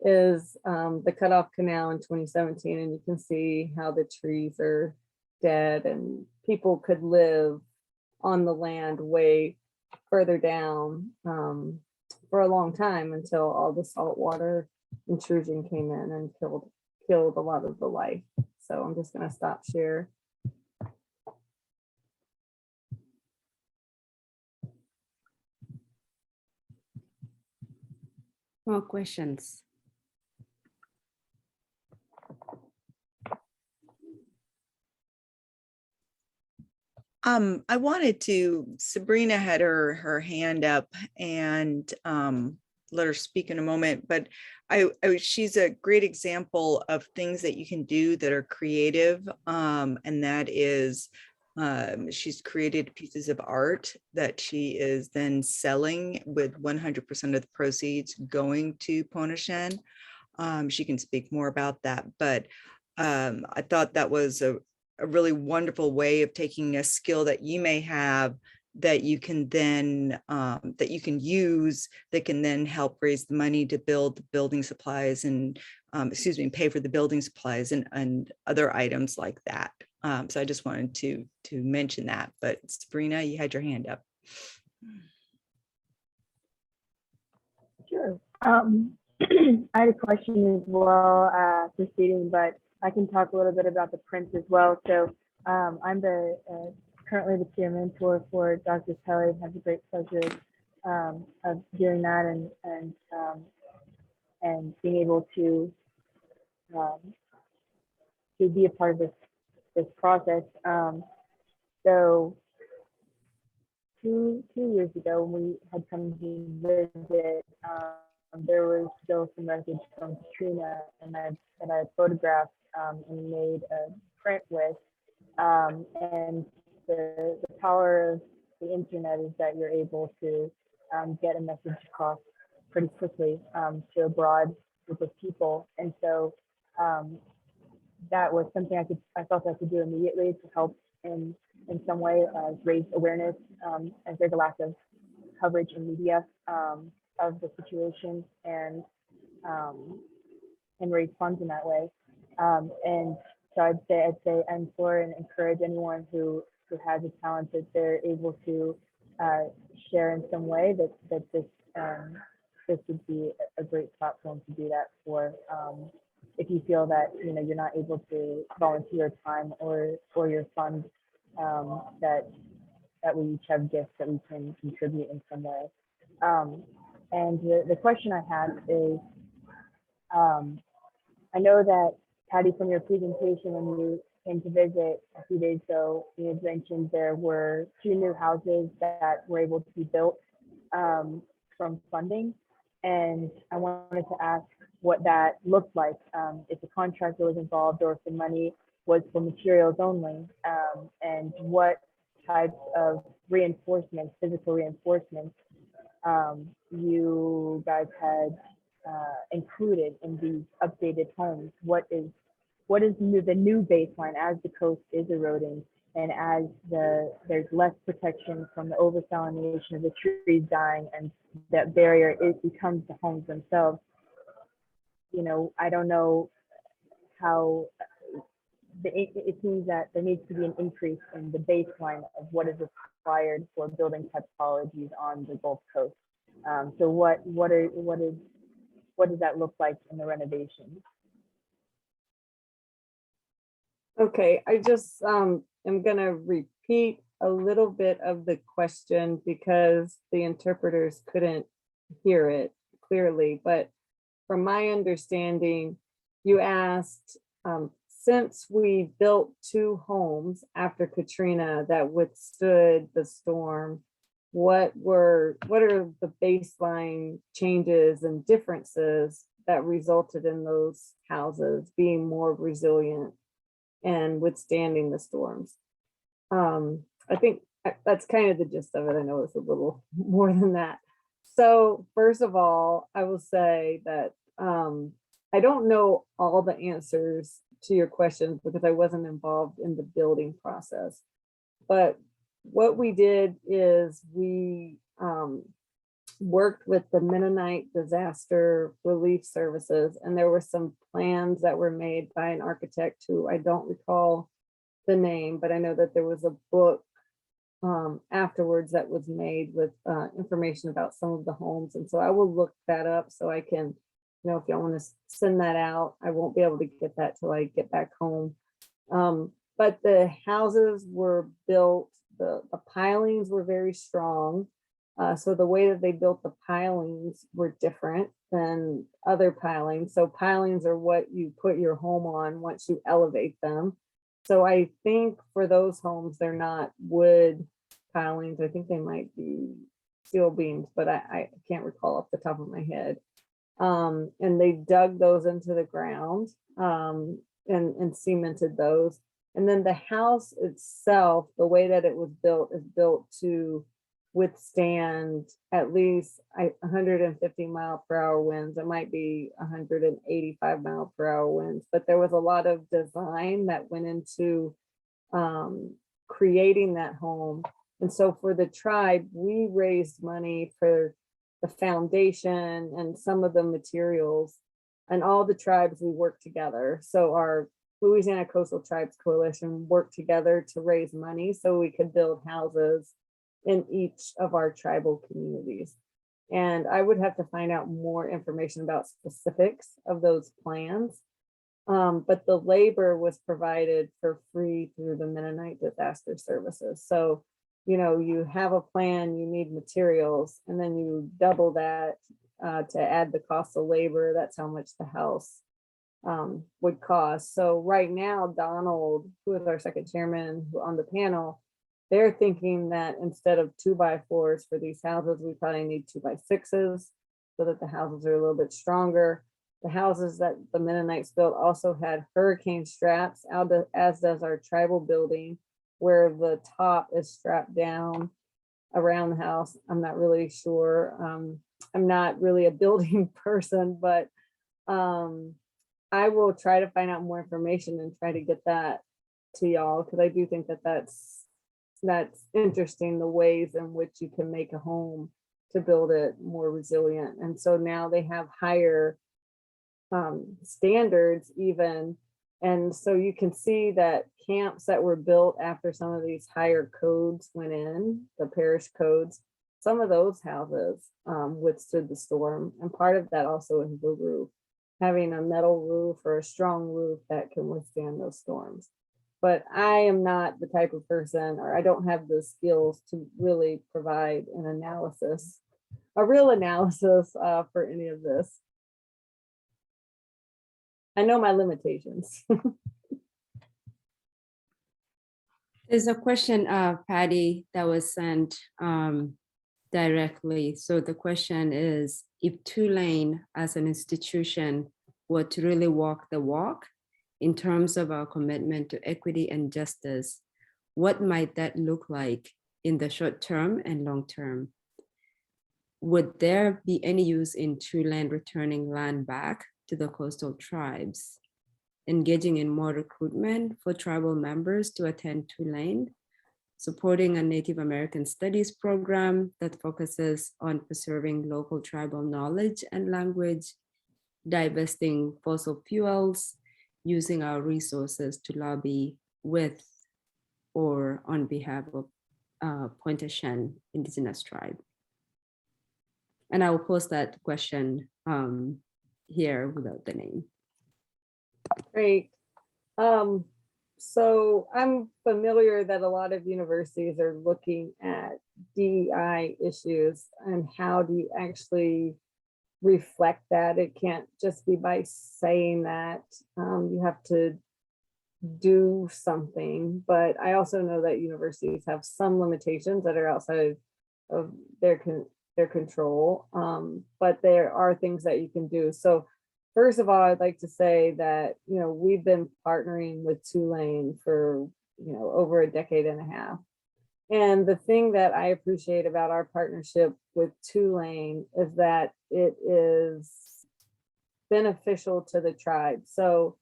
is the cutoff canal in 2017. And you can see how the trees are dead, and people could live on the land way further down for a long time, until all the saltwater intrusion came in and killed a lot of the life. So I'm just going to stop share. More questions? I wanted to, Sabrina had her hand up, and let her speak in a moment, but she's a great example of things that you can do that are creative. And that is, she's created pieces of art that she is then selling, with 100% of the proceeds going to Pointe. She can speak more about that, but I thought that was a really wonderful way of taking a skill that you may have, that you can then that you can use, that can then help raise the money to build the building supplies and pay for the building supplies and other items like that. So I just wanted to mention that. But Sabrina, you had your hand up. Sure. I had a question as well preceding, but I can talk a little bit about the prints as well. So I'm the currently the peer mentor for Dr. Kelly. I have the great pleasure of doing that and being able um, to be a part of this process. So two years ago, when we had come to visit, there was still some wreckage from Katrina, and that I photographed and made a print with. And the power of the internet is that you're able to get a message across pretty quickly to a broad group of people. And so that was something I felt I could do immediately to help in some way raise awareness, as there's a lack of coverage in media of the situation, and raise funds in that way. And so I'd say I implore and encourage anyone who has a talent that they're able to share in some way, that this would be a great platform to do that for. If you feel that you're not able to volunteer your time or your funds, that we each have gifts that we can contribute in some way. And the question I had is, I know that Patty, from your presentation when you came to visit a few days ago, you had mentioned there were 2 new houses that were able to be built from funding. And I wanted to ask what that looked like, if the contractor was involved or if the money was for materials only, and what types of reinforcements, physical reinforcements, you guys had included in these updated homes. What is the new baseline as the coast is eroding and as there's less protection from the oversalination of the trees dying, and that barrier becomes the homes themselves. I don't know how it seems that there needs to be an increase in the baseline of what is required for building typologies on the Gulf Coast. So what does that look like in the renovation? Okay, I just am gonna repeat a little bit of the question because the interpreters couldn't hear it clearly, but from my understanding, you asked, since we built 2 homes after Katrina that withstood the storm, what are the baseline changes and differences that resulted in those houses being more resilient and withstanding the storms? I think that's kind of the gist of it. I know it's a little more than that. So first of all, I will say that I don't know all the answers to your questions because I wasn't involved in the building process. But what we did is we worked with the Mennonite Disaster Relief Services, and there were some plans that were made by an architect who I don't recall the name, but I know that there was a book afterwards that was made with information about some of the homes. And so I will look that up so I can, if y'all want to send that out, I won't be able to get that till I get back home. But the houses were built, the pilings were very strong. So the way that they built the pilings were different than other pilings. So pilings are what you put your home on once you elevate them. So I think for those homes, they're not wood pilings. I think they might be steel beams, but I can't recall off the top of my head. And they dug those into the ground and cemented those. And then the house itself, the way that it was built is built to withstand at least 150 mile per hour winds. It might be 185 mile per hour winds, but there was a lot of design that went into creating that home. And so for the tribe, we raised money for the foundation and some of the materials, and all the tribes, we worked together. So our Louisiana Coastal Tribes Coalition worked together to raise money so we could build houses in each of our tribal communities. And I would have to find out more information about specifics of those plans. But the labor was provided for free through the Mennonite Disaster Services. So, you know, you have a plan, you need materials, and then you double that to add the cost of labor. That's how much the house would cost. So right now, Donald, who is our second chairman on the panel, they're thinking that instead of 2x4s for these houses, we probably need 2x6s so that the houses are a little bit stronger. The houses that the Mennonites built also had hurricane straps, as does our tribal building, where the top is strapped down around the house. I'm not really sure. I'm not really a building person, but I will try to find out more information and try to get that to y'all, because I do think that that's interesting, the ways in which you can make a home to build it more resilient. And so now they have higher standards even. And so you can see that camps that were built after some of these higher codes went in, the parish codes, some of those houses withstood the storm. And part of that also is the roof, having a metal roof or a strong roof that can withstand those storms. But I am not the type of person, or I don't have the skills to really provide an analysis, a real analysis for any of this. I know my limitations. There's a question, Patty, that was sent directly. So the question is, if Tulane as an institution were to really walk the walk in terms of our commitment to equity and justice, what might that look like in the short term and long term? Would there be any use in Tulane returning land back to the coastal tribes, engaging in more recruitment for tribal members to attend Tulane, supporting a Native American Studies program that focuses on preserving local tribal knowledge and language, divesting fossil fuels, using our resources to lobby with or on behalf of Pointe Chien Indigenous tribe? And I will post that question here without the name. Great. So I'm familiar that a lot of universities are looking at DEI issues and how do you actually reflect that. It can't just be by saying that. You have to do something, but I also know that universities have some limitations that are outside of their control, but there are things that you can do. So first of all, I'd like to say that, you know, we've been partnering with Tulane for, you know, over a decade and a half. And the thing that I appreciate about our partnership with Tulane is that it is beneficial to the tribe. So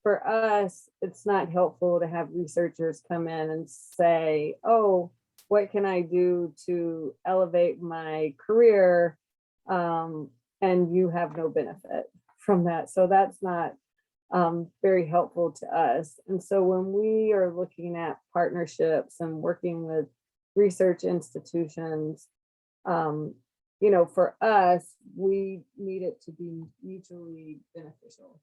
for us, it's not helpful to have researchers come in and say, oh, what can I do to elevate my career? And you have no benefit from that. So that's not very helpful to us. And so when we are looking at partnerships and working with research institutions, you know, for us, we need it to be mutually beneficial.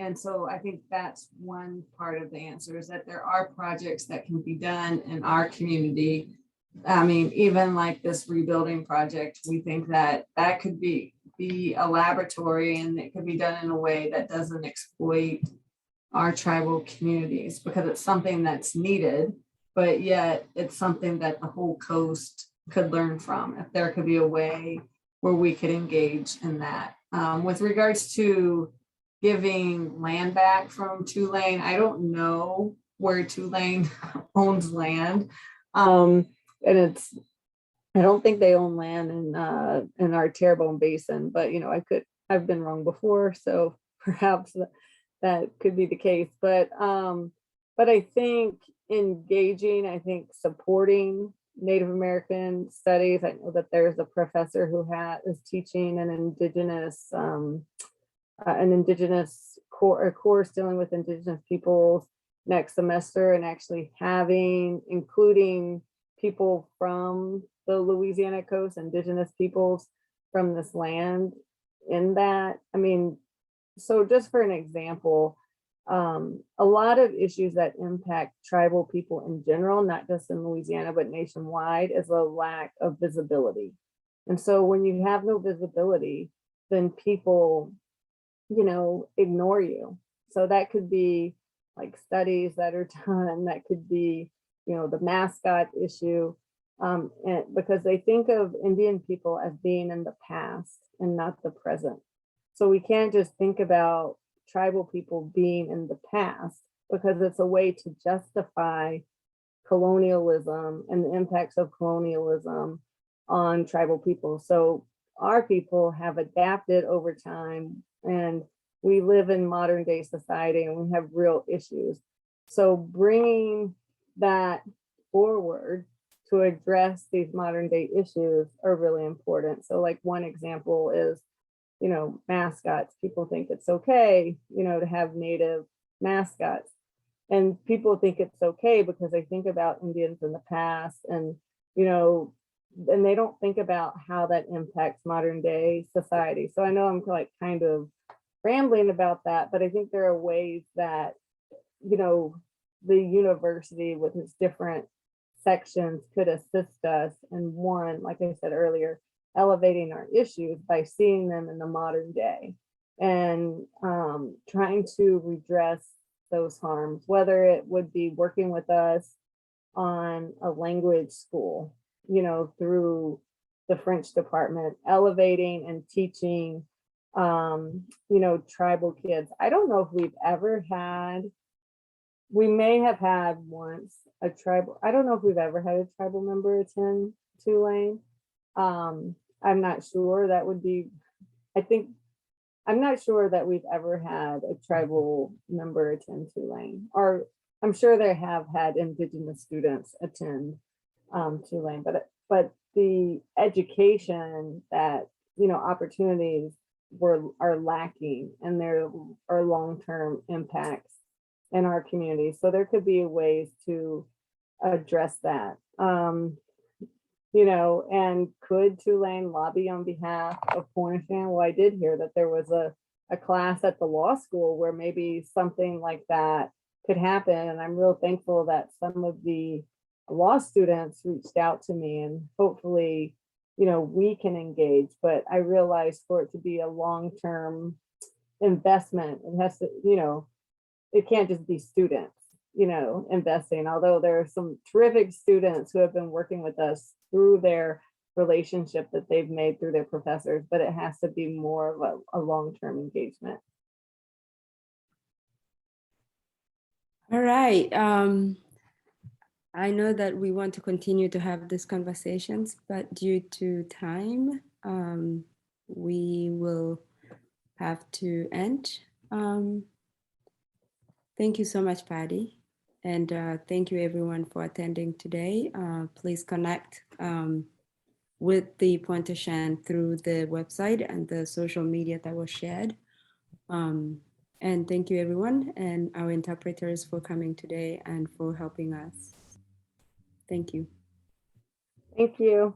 And so I think that's one part of the answer, is that there are projects that can be done in our community. I mean, even like this rebuilding project, we think that that could be a laboratory, and it could be done in a way that doesn't exploit our tribal communities, because it's something that's needed, but yet it's something that the whole coast could learn from. If there could be a way where we could engage in that. With regards to giving land back from Tulane, I don't know where Tulane owns land. And I don't think they own land in our Terrebonne Basin, but you know, I've been wrong before, so perhaps that could be the case. But I think engaging, I think supporting Native American studies. I know that there's a professor who is teaching an indigenous course dealing with indigenous peoples next semester, and actually including people from the Louisiana coast, indigenous peoples from this land in that. I mean, so just for an example, a lot of issues that impact tribal people in general, not just in Louisiana, but nationwide, is a lack of visibility. And so when you have no visibility, then people, ignore you. So that could be like studies that are done, that could be, the mascot issue, and because they think of Indian people as being in the past and not the present. So we can't just think about tribal people being in the past, because it's a way to justify colonialism and the impacts of colonialism on tribal people. So our people have adapted over time, and we live in modern day society, and we have real issues. So bringing that forward to address these modern day issues are really important. So like one example is, mascots. People think it's okay, to have native mascots. And people think it's okay because they think about Indians in the past, and, and they don't think about how that impacts modern day society. So I know I'm like kind of rambling about that, but I think there are ways that, the university with its different sections could assist us in, one, like I said earlier, elevating our issues by seeing them in the modern day and trying to redress those harms, whether it would be working with us on a language school, through the French department, elevating and teaching, tribal kids. I don't know if we've ever had, we may have had once a tribal, I don't know if we've ever had a tribal member attend Tulane. I'm not sure. That would be, I'm not sure that we've ever had a tribal member attend Tulane, or I'm sure they have had Indigenous students attend Tulane, but the education that, opportunities are lacking, and there are long-term impacts in our community. So there could be ways to address that. And could Tulane lobby on behalf of Pointe? Well, I did hear that there was a class at the law school where maybe something like that could happen. And I'm real thankful that some of the law students reached out to me, and hopefully, we can engage. But I realize for it to be a long-term investment, it has to, it can't just be students, investing, although there are some terrific students who have been working with us through their relationship that they've made through their professors, but it has to be more of a long-term engagement. All right. I know that we want to continue to have these conversations, but due to time, we will have to end. Thank you so much, Patty. And thank you everyone for attending today. Please connect with the Pointe Chien through the website and the social media that was shared. And thank you everyone, and our interpreters for coming today and for helping us. Thank you. Thank you.